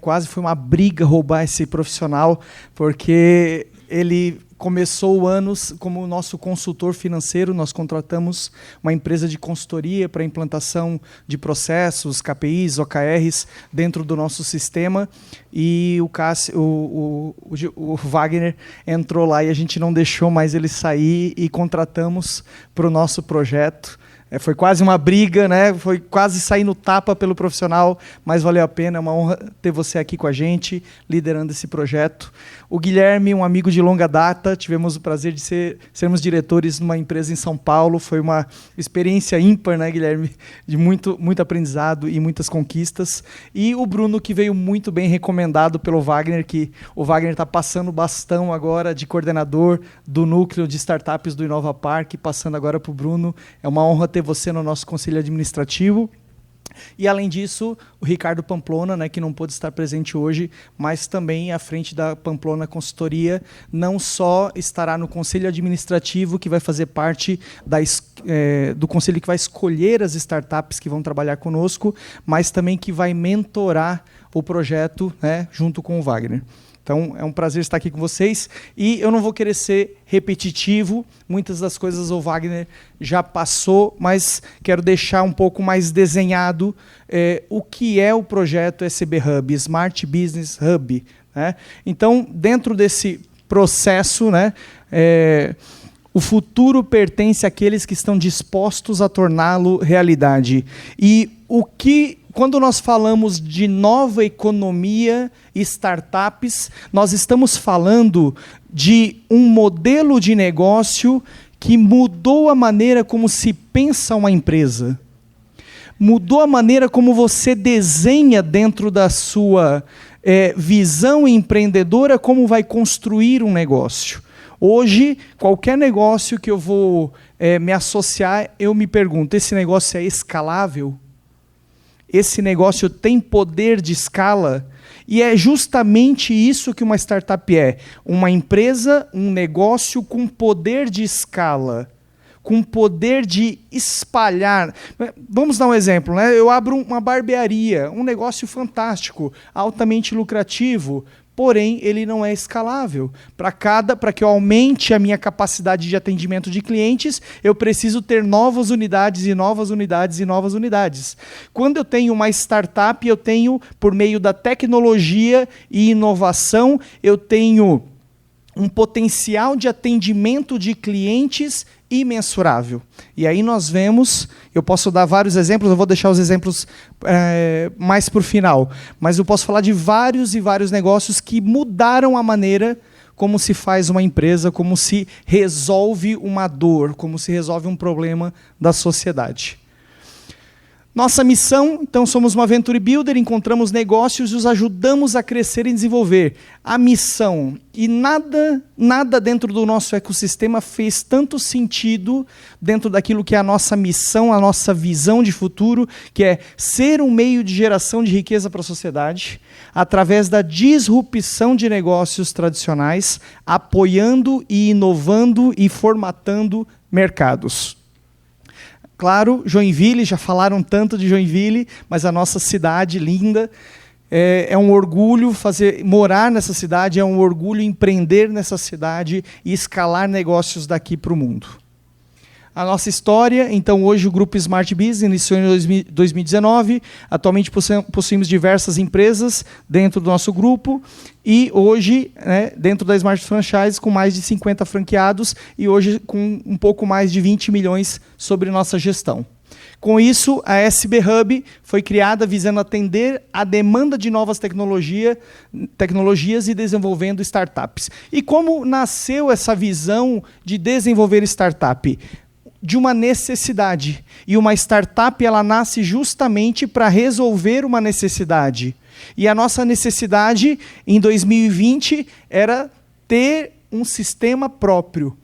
quase foi uma briga roubar esse profissional, porque ele começou o ano como nosso consultor financeiro. Nós contratamos uma empresa de consultoria para implantação de processos, KPIs, OKRs dentro do nosso sistema, e o Wagner entrou lá e a gente não deixou mais ele sair e contratamos para o nosso projeto. Foi quase uma briga, né? Foi quase sair no tapa pelo profissional, mas valeu a pena. É uma honra ter você aqui com a gente, liderando esse projeto. O Guilherme, um amigo de longa data, tivemos o prazer de sermos diretores numa empresa em São Paulo. Foi uma experiência ímpar, né, Guilherme? De muito aprendizado e muitas conquistas. E o Bruno, que veio muito bem recomendado pelo Wagner, que o Wagner está passando o bastão agora de coordenador do núcleo de startups do Inova Park, passando agora para o Bruno. É uma honra ter você no nosso conselho administrativo. E, além disso, o Ricardo Pamplona, né, que não pôde estar presente hoje, mas também à frente da Pamplona Consultoria, não só estará no conselho administrativo, que vai fazer parte do conselho que vai escolher as startups que vão trabalhar conosco, mas também que vai mentorar o projeto, né, junto com o Wagner. Então, é um prazer estar aqui com vocês. E eu não vou querer ser repetitivo, muitas das coisas o Wagner já passou, mas quero deixar um pouco mais desenhado o que é o projeto SB Hub, Smart Business Hub, né? Então, dentro desse processo, né, o futuro pertence àqueles que estão dispostos a torná-lo realidade. E quando nós falamos de nova economia e startups, nós estamos falando de um modelo de negócio que mudou a maneira como se pensa uma empresa. Mudou a maneira como você desenha dentro da sua visão empreendedora como vai construir um negócio. Hoje, qualquer negócio que eu vou me associar, eu me pergunto, esse negócio é escalável? Esse negócio tem poder de escala? E é justamente isso que uma startup é. Uma empresa, um negócio com poder de escala, com poder de espalhar. Vamos dar um exemplo, né? Eu abro uma barbearia, um negócio fantástico, altamente lucrativo, porém ele não é escalável. Para que eu aumente a minha capacidade de atendimento de clientes, eu preciso ter novas unidades e novas unidades e novas unidades. Quando eu tenho uma startup, eu tenho, por meio da tecnologia e inovação, eu tenho um potencial de atendimento de clientes imensurável. E aí nós vemos, eu posso dar vários exemplos, eu vou deixar os exemplos mais para o final, mas eu posso falar de vários e vários negócios que mudaram a maneira como se faz uma empresa, como se resolve uma dor, como se resolve um problema da sociedade. Nossa missão, então, somos uma Venture Builder, encontramos negócios e os ajudamos a crescer e desenvolver. A missão, e nada dentro do nosso ecossistema fez tanto sentido dentro daquilo que é a nossa missão, a nossa visão de futuro, que é ser um meio de geração de riqueza para a sociedade, através da disrupção de negócios tradicionais, apoiando e inovando e formatando mercados. Claro, Joinville, já falaram tanto de Joinville, mas a nossa cidade linda, é um orgulho morar nessa cidade, é um orgulho empreender nessa cidade e escalar negócios daqui para o mundo. A nossa história, então hoje o Grupo Smart Business iniciou em 2019, atualmente possuímos diversas empresas dentro do nosso grupo e hoje, né, dentro da Smart Franchise, com mais de 50 franqueados e hoje com um pouco mais de 20 milhões sobre nossa gestão. Com isso, a SB Hub foi criada visando atender a demanda de novas tecnologias e desenvolvendo startups. E como nasceu essa visão de desenvolver startup? De uma necessidade. E uma startup, ela nasce justamente para resolver uma necessidade. E a nossa necessidade, em 2020, era ter um sistema próprio.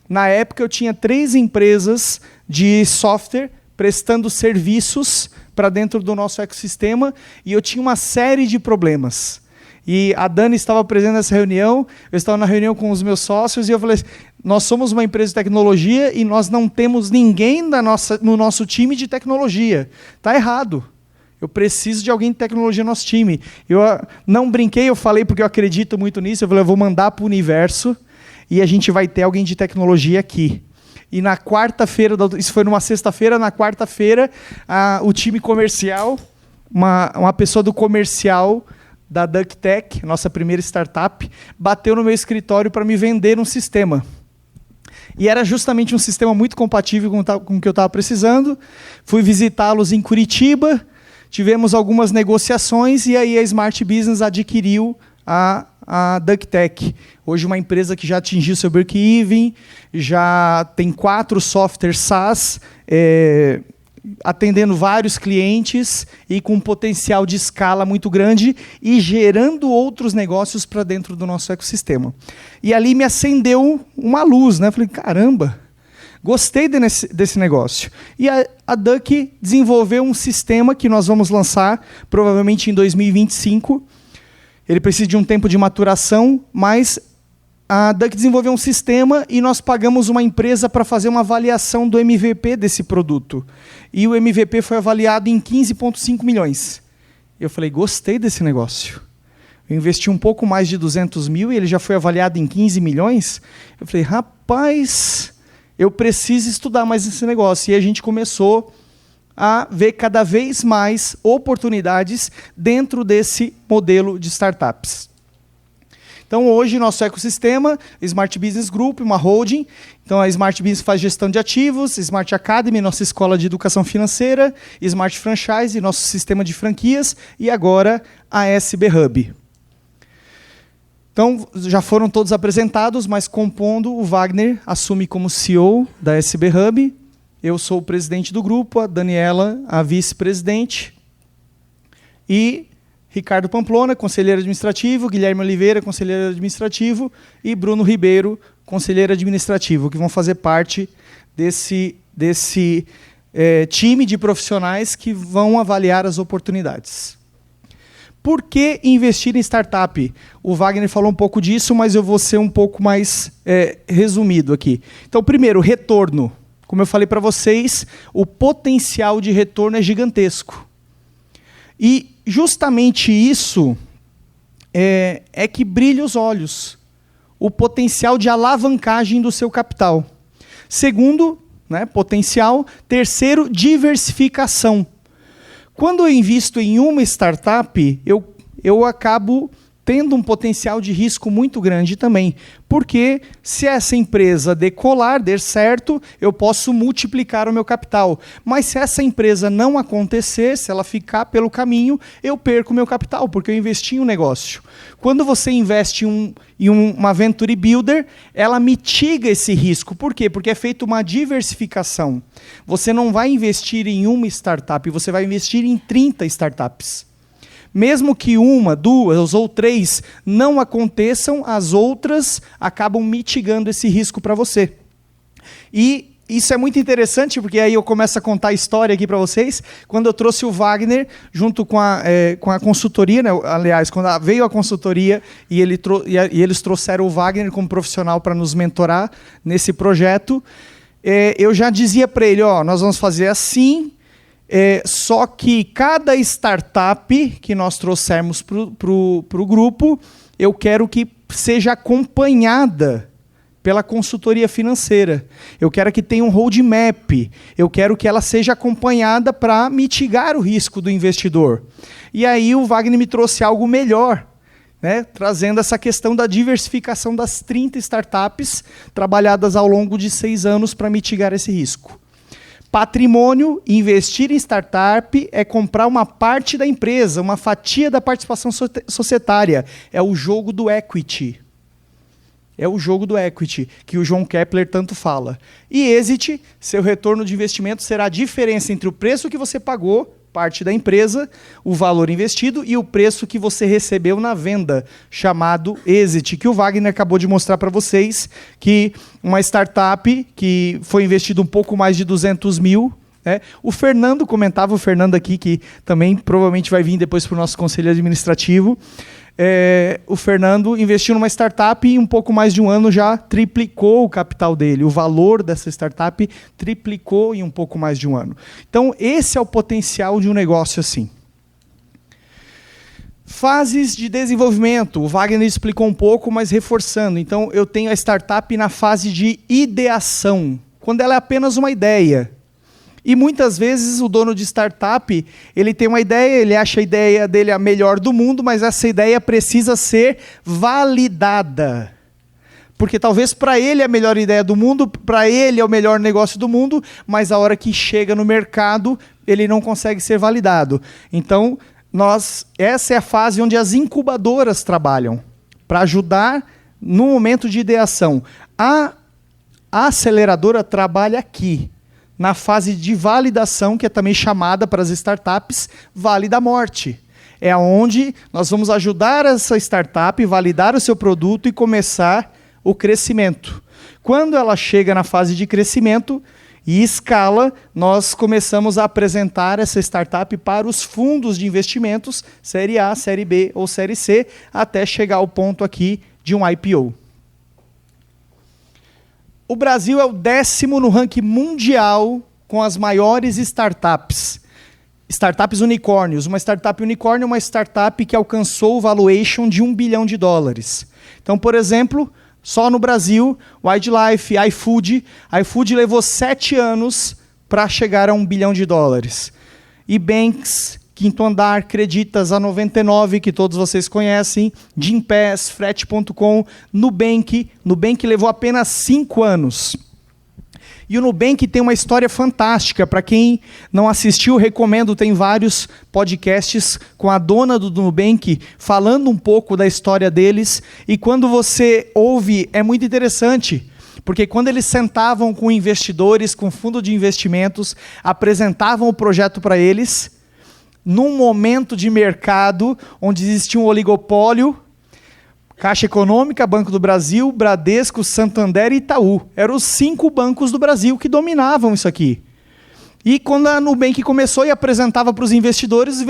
Na época, eu tinha 3 empresas de software prestando serviços para dentro do nosso ecossistema e eu tinha uma série de problemas. E a Dani estava presente nessa reunião, eu estava na reunião com os meus sócios e eu falei, nós somos uma empresa de tecnologia e nós não temos ninguém no nosso time de tecnologia. Está errado. Eu preciso de alguém de tecnologia no nosso time. Eu não brinquei, eu falei porque eu acredito muito nisso, eu falei, eu vou mandar para o universo e a gente vai ter alguém de tecnologia aqui. E na quarta-feira, isso foi numa sexta-feira, na quarta-feira, o time comercial, uma pessoa do comercial da DuckTech, nossa primeira startup, bateu no meu escritório para me vender um sistema. E era justamente um sistema muito compatível com o que eu estava precisando. Fui visitá-los em Curitiba, tivemos algumas negociações e aí a Smart Business adquiriu a DuckTech. Hoje uma empresa que já atingiu seu break-even, já tem 4 softwares SaaS, atendendo vários clientes e com um potencial de escala muito grande e gerando outros negócios para dentro do nosso ecossistema. E ali me acendeu uma luz, né? Falei, caramba, gostei desse negócio. E a Duck desenvolveu um sistema que nós vamos lançar provavelmente em 2025. Ele precisa de um tempo de maturação, mas a Duck desenvolveu um sistema e nós pagamos uma empresa para fazer uma avaliação do MVP desse produto. E o MVP foi avaliado em 15,5 milhões. Eu falei, gostei desse negócio. Eu investi um pouco mais de 200 mil e ele já foi avaliado em 15 milhões. Eu falei, rapaz, eu preciso estudar mais esse negócio. E a gente começou a ver cada vez mais oportunidades dentro desse modelo de startups. Então, hoje, nosso ecossistema, Smart Business Group, uma holding. Então, a Smart Business faz gestão de ativos, Smart Academy, nossa escola de educação financeira, Smart Franchise, nosso sistema de franquias, e agora a SB Hub. Então, já foram todos apresentados, mas compondo, o Wagner assume como CEO da SB Hub. Eu sou o presidente do grupo, a Daniela, a vice-presidente. E Ricardo Pamplona, conselheiro administrativo, Guilherme Oliveira, conselheiro administrativo, e Bruno Ribeiro, conselheiro administrativo, que vão fazer parte desse time de profissionais que vão avaliar as oportunidades. Por que investir em startup? O Wagner falou um pouco disso, mas eu vou ser um pouco mais resumido aqui. Então, primeiro, retorno. Como eu falei para vocês, o potencial de retorno é gigantesco. E justamente isso é que brilha os olhos. O potencial de alavancagem do seu capital. Segundo, né, potencial. Terceiro, diversificação. Quando eu invisto em uma startup, eu acabo tendo um potencial de risco muito grande também. Porque se essa empresa decolar, der certo, eu posso multiplicar o meu capital. Mas se essa empresa não acontecer, se ela ficar pelo caminho, eu perco o meu capital, porque eu investi em um negócio. Quando você investe em uma Venture Builder, ela mitiga esse risco. Por quê? Porque é feita uma diversificação. Você não vai investir em uma startup, você vai investir em 30 startups. Mesmo que 1, 2 ou 3 não aconteçam, as outras acabam mitigando esse risco para você. E isso é muito interessante, porque aí eu começo a contar a história aqui para vocês. Quando eu trouxe o Wagner, junto com a consultoria, né? Aliás, quando veio a consultoria e eles trouxeram o Wagner como profissional para nos mentorar nesse projeto, eu já dizia para ele, nós vamos fazer assim. Só que cada startup que nós trouxermos para o grupo, eu quero que seja acompanhada pela consultoria financeira. Eu quero que tenha um roadmap. Eu quero que ela seja acompanhada para mitigar o risco do investidor. E aí o Wagner me trouxe algo melhor, né, trazendo essa questão da diversificação das 30 startups trabalhadas ao longo de 6 anos para mitigar esse risco. Patrimônio, investir em startup é comprar uma parte da empresa, uma fatia da participação societária. É o jogo do equity. É o jogo do equity, que o João Kepler tanto fala. E exit, seu retorno de investimento será a diferença entre o preço que você pagou parte da empresa, o valor investido e o preço que você recebeu na venda, chamado exit, que o Wagner acabou de mostrar para vocês, que uma startup que foi investido um pouco mais de 200 mil. O Fernando comentava, o Fernando aqui, que também provavelmente vai vir depois para o nosso conselho administrativo. O Fernando investiu numa startup e em um pouco mais de um ano já triplicou o capital dele. O valor dessa startup triplicou em um pouco mais de um ano. Então, esse é o potencial de um negócio assim. Fases de desenvolvimento. O Wagner explicou um pouco, mas reforçando. Então, eu tenho a startup na fase de ideação, quando ela é apenas uma ideia. E muitas vezes o dono de startup, ele tem uma ideia, ele acha a ideia dele a melhor do mundo, mas essa ideia precisa ser validada. Porque talvez para ele é a melhor ideia do mundo, para ele é o melhor negócio do mundo, mas a hora que chega no mercado, ele não consegue ser validado. Então, essa é a fase onde as incubadoras trabalham, para ajudar no momento de ideação. A aceleradora trabalha aqui, na fase de validação, que é também chamada para as startups Vale da Morte. É onde nós vamos ajudar essa startup a validar o seu produto e começar o crescimento. Quando ela chega na fase de crescimento e escala, nós começamos a apresentar essa startup para os fundos de investimentos, Série A, Série B ou Série C, até chegar ao ponto aqui de um IPO. O Brasil é o 10º no ranking mundial com as maiores startups. Startups unicórnios. Uma startup unicórnio é uma startup que alcançou o valuation de $1 bilhão. Então, por exemplo, só no Brasil, Wildlife, iFood levou 7 anos para chegar a $1 bilhão. E Banks, Quinto Andar, Creditas, a 99, que todos vocês conhecem, Gympass, Frete.com, Nubank levou apenas 5 anos. E o Nubank tem uma história fantástica. Para quem não assistiu, recomendo, tem vários podcasts com a dona do Nubank falando um pouco da história deles. E quando você ouve, é muito interessante. Porque quando eles sentavam com investidores, com fundo de investimentos, apresentavam o projeto para eles, num momento de mercado onde existia um oligopólio, Caixa Econômica, Banco do Brasil, Bradesco, Santander e Itaú. Eram os 5 bancos do Brasil que dominavam isso aqui. E quando a Nubank começou e apresentava para os investidores,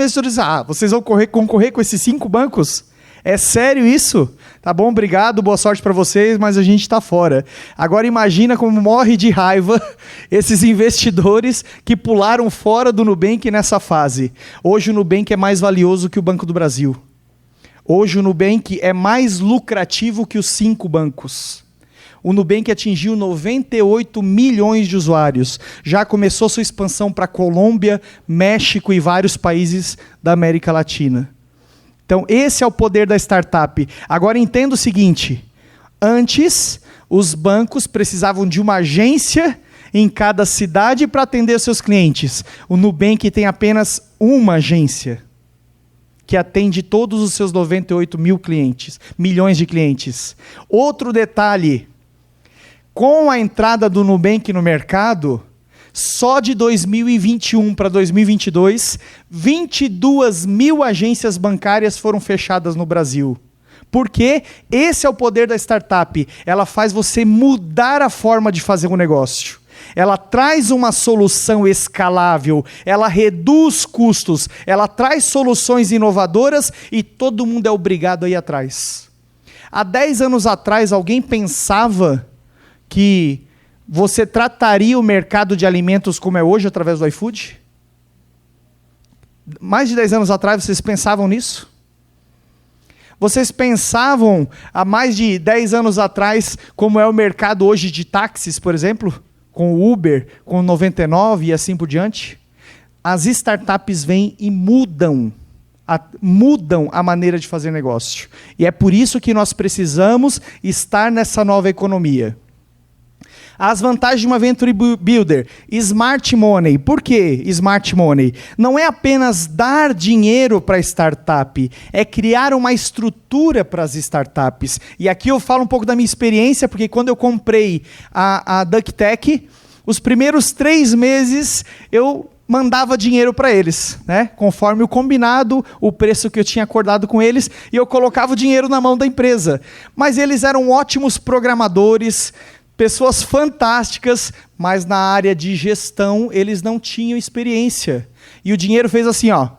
vocês vão concorrer com esses 5 bancos? É sério isso? Tá bom, obrigado, boa sorte para vocês, mas a gente está fora. Agora imagina como morre de raiva esses investidores que pularam fora do Nubank nessa fase. Hoje o Nubank é mais valioso que o Banco do Brasil. Hoje o Nubank é mais lucrativo que os 5 bancos. O Nubank atingiu 98 milhões de usuários. Já começou sua expansão para Colômbia, México e vários países da América Latina. Então, esse é o poder da startup. Agora, entenda o seguinte. Antes, os bancos precisavam de uma agência em cada cidade para atender seus clientes. O Nubank tem apenas uma agência que atende todos os seus 98 milhões de clientes. Outro detalhe. Com a entrada do Nubank no mercado, só de 2021 para 2022, 22 mil agências bancárias foram fechadas no Brasil. Porque esse é o poder da startup. Ela faz você mudar a forma de fazer um negócio. Ela traz uma solução escalável, ela reduz custos, ela traz soluções inovadoras e todo mundo é obrigado a ir atrás. Há 10 anos atrás, alguém pensava que você trataria o mercado de alimentos como é hoje, através do iFood? Mais de 10 anos atrás, vocês pensavam nisso? Vocês pensavam, há mais de 10 anos atrás, como é o mercado hoje de táxis, por exemplo? Com o Uber, com o 99 e assim por diante? As startups vêm e mudam a maneira de fazer negócio. E é por isso que nós precisamos estar nessa nova economia. As vantagens de uma Venture Builder. Smart Money. Por que Smart Money? Não é apenas dar dinheiro para a startup, é criar uma estrutura para as startups. E aqui eu falo um pouco da minha experiência, porque quando eu comprei a DuckTech, os primeiros 3 meses eu mandava dinheiro para eles, né? Conforme o combinado, o preço que eu tinha acordado com eles, e eu colocava o dinheiro na mão da empresa. Mas eles eram ótimos programadores, pessoas fantásticas, mas na área de gestão eles não tinham experiência. E o dinheiro fez assim, ó.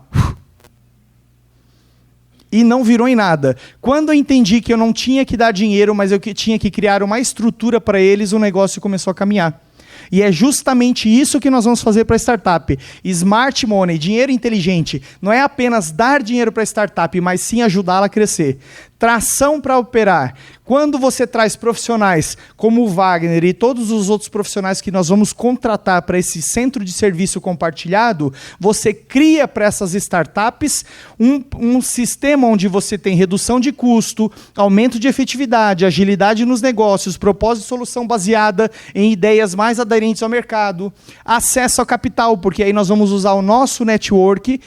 E não virou em nada. Quando eu entendi que eu não tinha que dar dinheiro, mas eu tinha que criar uma estrutura para eles, o negócio começou a caminhar. E é justamente isso que nós vamos fazer para a startup. Smart Money, dinheiro inteligente, não é apenas dar dinheiro para a startup, mas sim ajudá-la a crescer. Tração para operar. Quando você traz profissionais como o Wagner e todos os outros profissionais que nós vamos contratar para esse centro de serviço compartilhado, você cria para essas startups um sistema onde você tem redução de custo, aumento de efetividade, agilidade nos negócios, propósito de solução baseada em ideias mais aderentes ao mercado, acesso ao capital, porque aí nós vamos usar o nosso network,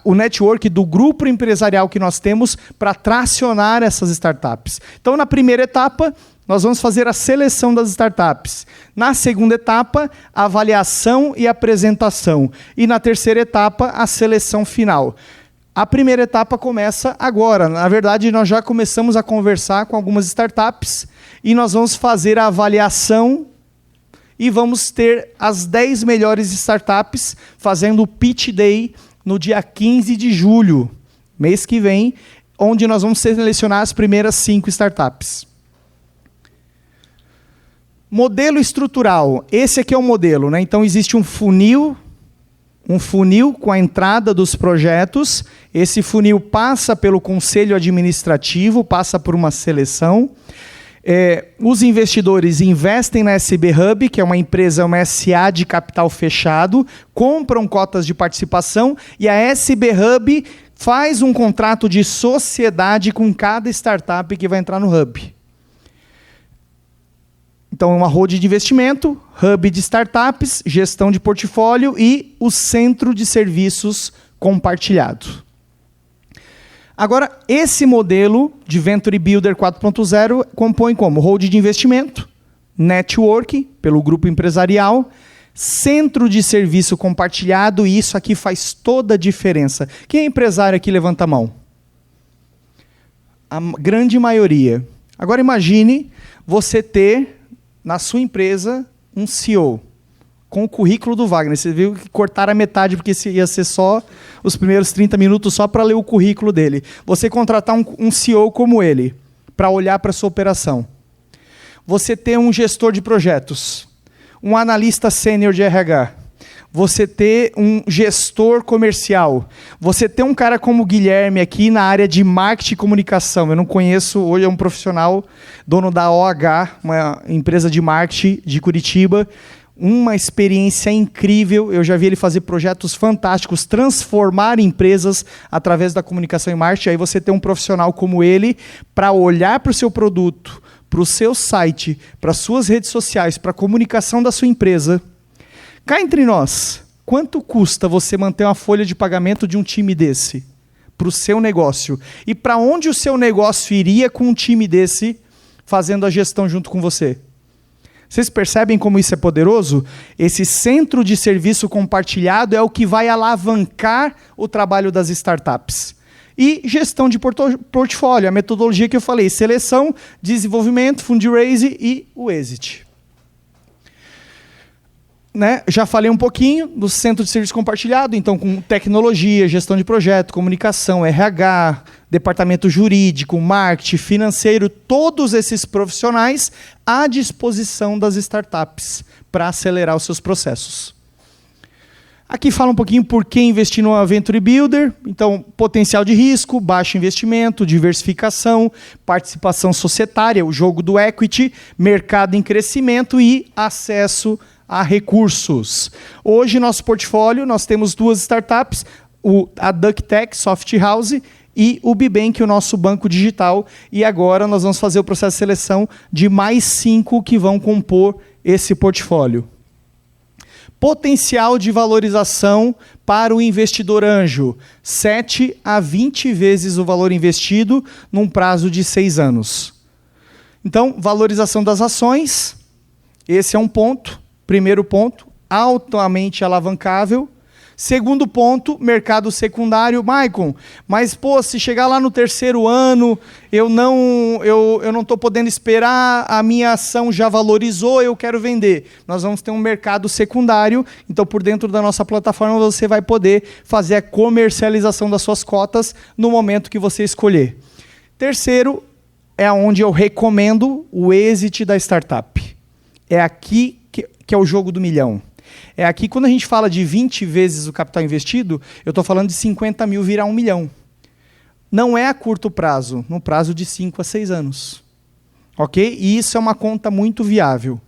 o network do grupo empresarial que nós temos para tracionar essas startups. Então, na primeira etapa, nós vamos fazer a seleção das startups. Na segunda etapa, a avaliação e apresentação. E na terceira etapa, a seleção final. A primeira etapa começa agora. Na verdade, nós já começamos a conversar com algumas startups e nós vamos fazer a avaliação e vamos ter as 10 melhores startups fazendo o Pitch Day no dia 15 de julho, mês que vem, onde nós vamos selecionar as primeiras 5 startups. Modelo estrutural. Esse aqui é o modelo, né? Então, existe um funil com a entrada dos projetos. Esse funil passa pelo conselho administrativo, passa por uma seleção. Os investidores investem na SB Hub, que é uma empresa, uma SA de capital fechado, compram cotas de participação e a SB Hub faz um contrato de sociedade com cada startup que vai entrar no Hub. Então, é uma holding de investimento, Hub de startups, gestão de portfólio e o centro de serviços compartilhado. Agora, esse modelo de Venture Builder 4.0 compõe como holding de investimento, network, pelo grupo empresarial, centro de serviço compartilhado, e isso aqui faz toda a diferença. Quem é empresário aqui, levanta a mão. A grande maioria. Agora imagine você ter na sua empresa um CEO com o currículo do Wagner. Você viu que cortaram a metade porque ia ser só os primeiros 30 minutos só para ler o currículo dele. Você contratar um CEO como ele para olhar para a sua operação. Você ter um gestor de projetos, um analista sênior de RH, você ter um gestor comercial, você ter um cara como o Guilherme aqui na área de marketing e comunicação. Eu não conheço, hoje é um profissional, dono da OH, uma empresa de marketing de Curitiba, uma experiência incrível. Eu já vi ele fazer projetos fantásticos, transformar empresas através da comunicação e marketing. Aí você tem um profissional como ele para olhar para o seu produto, para o seu site, para as suas redes sociais, para a comunicação da sua empresa. Cá entre nós, quanto custa você manter uma folha de pagamento de um time desse para o seu negócio? E para onde o seu negócio iria com um time desse fazendo a gestão junto com você? Vocês percebem como isso é poderoso? Esse centro de serviço compartilhado é o que vai alavancar o trabalho das startups. E gestão de portfólio, a metodologia que eu falei, seleção, desenvolvimento, fundraising e o exit. Né? Já falei um pouquinho do centro de serviço compartilhado, então com tecnologia, gestão de projeto, comunicação, RH, departamento jurídico, marketing, financeiro, todos esses profissionais à disposição das startups para acelerar os seus processos. Aqui fala um pouquinho por que investir no Venture Builder. Então, potencial de risco, baixo investimento, diversificação, participação societária, o jogo do equity, mercado em crescimento e acesso a recursos. Hoje, nosso portfólio, nós temos 2 startups, a DuckTech, Soft House, e o Bibank, o nosso banco digital. E agora nós vamos fazer o processo de seleção de mais 5 que vão compor esse portfólio. Potencial de valorização para o investidor anjo, 7 a 20 vezes o valor investido num prazo de 6 anos. Então, valorização das ações, esse é um ponto. Primeiro ponto, altamente alavancável. Segundo ponto, mercado secundário. Maicon, mas pô, se chegar lá no terceiro ano, eu não estou podendo esperar, a minha ação já valorizou, eu quero vender. Nós vamos ter um mercado secundário, então por dentro da nossa plataforma você vai poder fazer a comercialização das suas cotas no momento que você escolher. Terceiro, é onde eu recomendo o exit da startup. É aqui que é o jogo do milhão. É aqui, quando a gente fala de 20 vezes o capital investido, eu estou falando de 50 mil virar 1 milhão. Não é a curto prazo, no prazo de 5 a 6 anos. Ok? E isso é uma conta muito viável.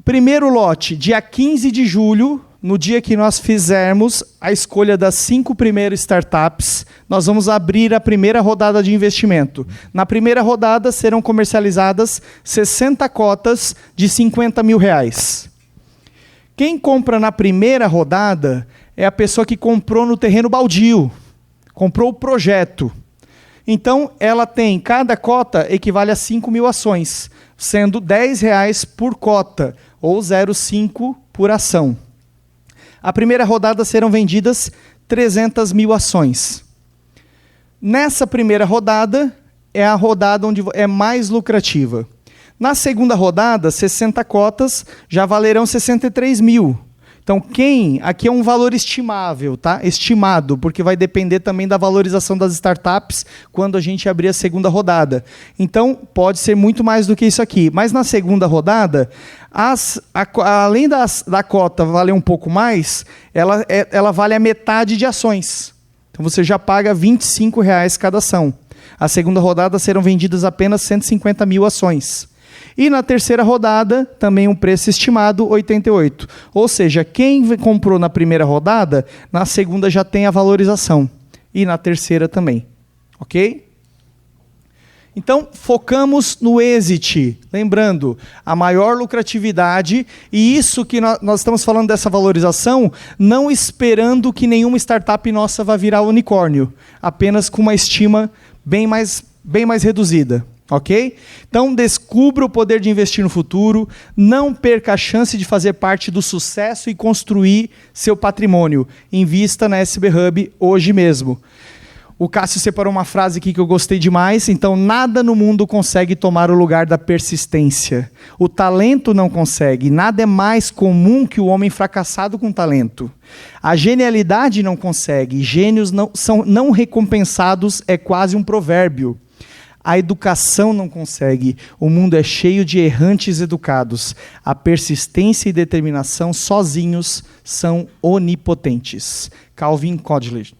Primeiro lote, dia 15 de julho, no dia que nós fizermos a escolha das 5 primeiras startups, nós vamos abrir a primeira rodada de investimento. Na primeira rodada serão comercializadas 60 cotas de R$50 mil. Quem compra na primeira rodada é a pessoa que comprou no terreno baldio, comprou o projeto. Então, ela tem, cada cota equivale a 5 mil ações, sendo R$10 por cota, ou 0,5 por ação. A primeira rodada serão vendidas 300 mil ações. Nessa primeira rodada, é a rodada onde é mais lucrativa. Na segunda rodada, 60 cotas já valerão 63 mil. Então, aqui é um valor estimável, tá? Estimado, porque vai depender também da valorização das startups quando a gente abrir a segunda rodada. Então, pode ser muito mais do que isso aqui. Mas na segunda rodada, além da cota valer um pouco mais, ela vale a metade de ações. Então, você já paga R$25 cada ação. A segunda rodada serão vendidas apenas 150 mil ações. E na terceira rodada, também um preço estimado, 88. Ou seja, quem comprou na primeira rodada, na segunda já tem a valorização. E na terceira também. Ok? Então, focamos no exit. Lembrando, a maior lucratividade, e isso que nós estamos falando dessa valorização, não esperando que nenhuma startup nossa vá virar unicórnio. Apenas com uma estima bem mais reduzida. Ok? Então, descubra o poder de investir no futuro, não perca a chance de fazer parte do sucesso e construir seu patrimônio. Invista na SB Hub hoje mesmo. O Cássio separou uma frase aqui que eu gostei demais. Então, nada no mundo consegue tomar o lugar da persistência. O talento não consegue. Nada é mais comum que o homem fracassado com talento. A genialidade não consegue. Gênios são não recompensados, é quase um provérbio. A educação não consegue. O mundo é cheio de errantes educados. A persistência e determinação sozinhos são onipotentes. Calvin Coolidge.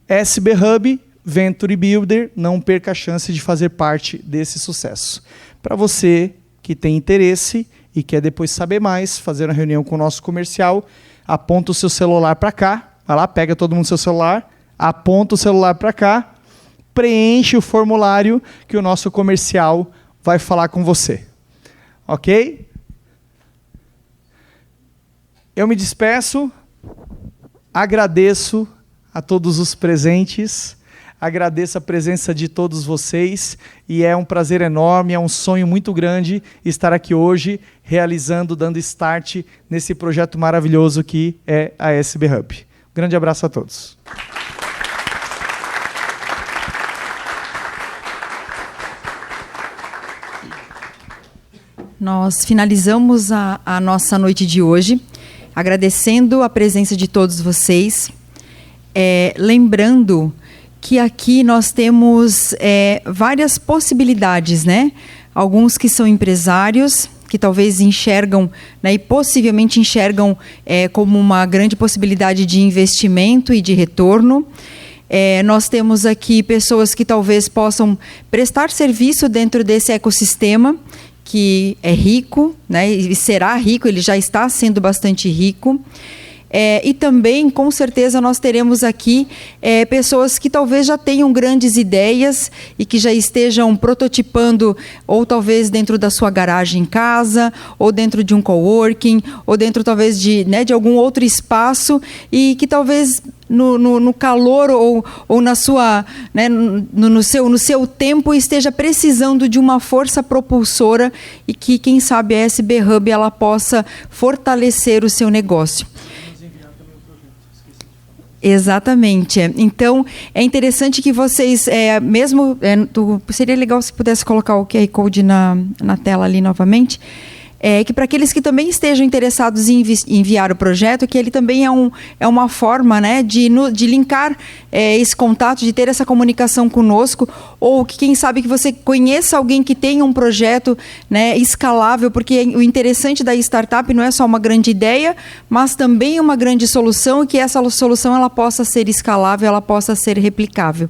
SB Hub, Venture Builder, não perca a chance de fazer parte desse sucesso. Para você que tem interesse e quer depois saber mais, fazer uma reunião com o nosso comercial, aponta o seu celular para cá, vai lá, pega todo mundo seu celular, aponta o celular para cá, preenche o formulário que o nosso comercial vai falar com você. Ok? Eu me despeço, agradeço a todos os presentes, agradeço a presença de todos vocês e é um prazer enorme, é um sonho muito grande estar aqui hoje realizando, dando start nesse projeto maravilhoso que é a SB Hub. Um grande abraço a todos. Nós finalizamos a nossa noite de hoje, agradecendo a presença de todos vocês, lembrando que aqui nós temos várias possibilidades, né? Alguns que são empresários, que talvez enxergam, né, e possivelmente enxergam como uma grande possibilidade de investimento e de retorno. Nós temos aqui pessoas que talvez possam prestar serviço dentro desse ecossistema, que é rico, né, e será rico, ele já está sendo bastante rico. E também, com certeza, nós teremos aqui pessoas que talvez já tenham grandes ideias e que já estejam prototipando, ou talvez dentro da sua garagem em casa, ou dentro de um coworking, ou dentro talvez de algum outro espaço, e que talvez no calor ou na sua, no seu tempo esteja precisando de uma força propulsora e que, quem sabe, a SB Hub ela possa fortalecer o seu negócio. Exatamente. Então, é interessante que vocês, seria legal se pudesse colocar o QR Code na tela ali novamente, que para aqueles que também estejam interessados em enviar o projeto, que ele também é uma forma, de linkar esse contato, de ter essa comunicação conosco, ou que quem sabe que você conheça alguém que tenha um projeto escalável, porque o interessante da startup não é só uma grande ideia, mas também uma grande solução, e que essa solução ela possa ser escalável, ela possa ser replicável.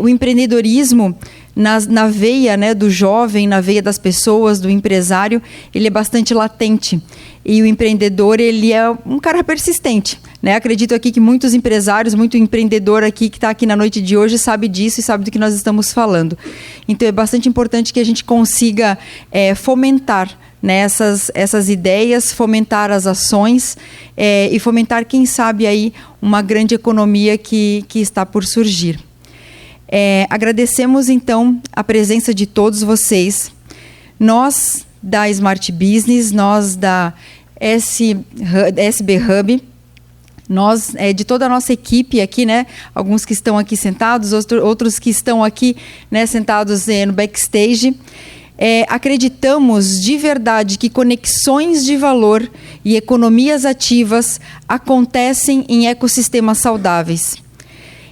O empreendedorismo, na veia do jovem, na veia das pessoas, do empresário, ele é bastante latente. E o empreendedor, ele é um cara persistente. Acredito aqui que muitos empresários, muito empreendedor aqui que está aqui na noite de hoje sabe disso e sabe do que nós estamos falando. Então, é bastante importante que a gente consiga fomentar essas ideias, fomentar as ações e fomentar, quem sabe, aí uma grande economia que está por surgir. Agradecemos, então, a presença de todos vocês. Nós, da Smart Business, nós da SB Hub, nós, de toda a nossa equipe aqui, alguns que estão aqui sentados, outros que estão aqui sentados no backstage, acreditamos de verdade que conexões de valor e economias ativas acontecem em ecossistemas saudáveis.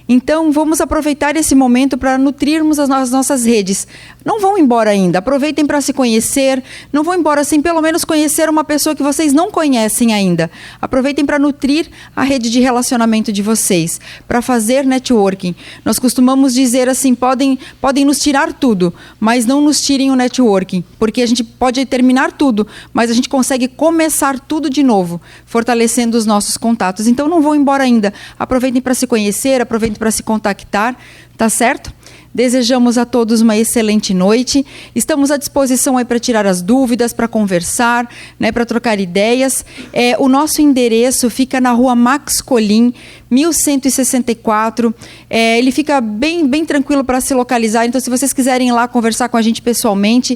Então, vamos aproveitar esse momento para nutrirmos as nossas redes. Não vão embora ainda, aproveitem para se conhecer, não vão embora sem pelo menos conhecer uma pessoa que vocês não conhecem ainda. Aproveitem para nutrir a rede de relacionamento de vocês, para fazer networking. Nós costumamos dizer assim, podem nos tirar tudo, mas não nos tirem o networking, porque a gente pode terminar tudo, mas a gente consegue começar tudo de novo, fortalecendo os nossos contatos. Então, não vão embora ainda, aproveitem para se conhecer, aproveitem para se contactar, tá certo? Desejamos a todos uma excelente noite. Estamos à disposição aí para tirar as dúvidas, para conversar, para trocar ideias. O nosso endereço fica na Rua Max Colim, 1164. Ele fica bem tranquilo para se localizar. Então, se vocês quiserem ir lá conversar com a gente pessoalmente,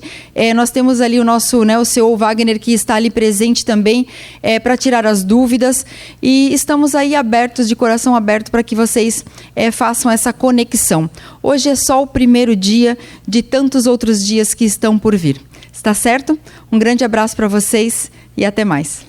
nós temos ali o nosso, o CEO Wagner, que está ali presente também, para tirar as dúvidas. E estamos aí abertos, de coração aberto, para que vocês façam essa conexão. Hoje é só o primeiro dia de tantos outros dias que estão por vir. Está certo? Um grande abraço para vocês e até mais.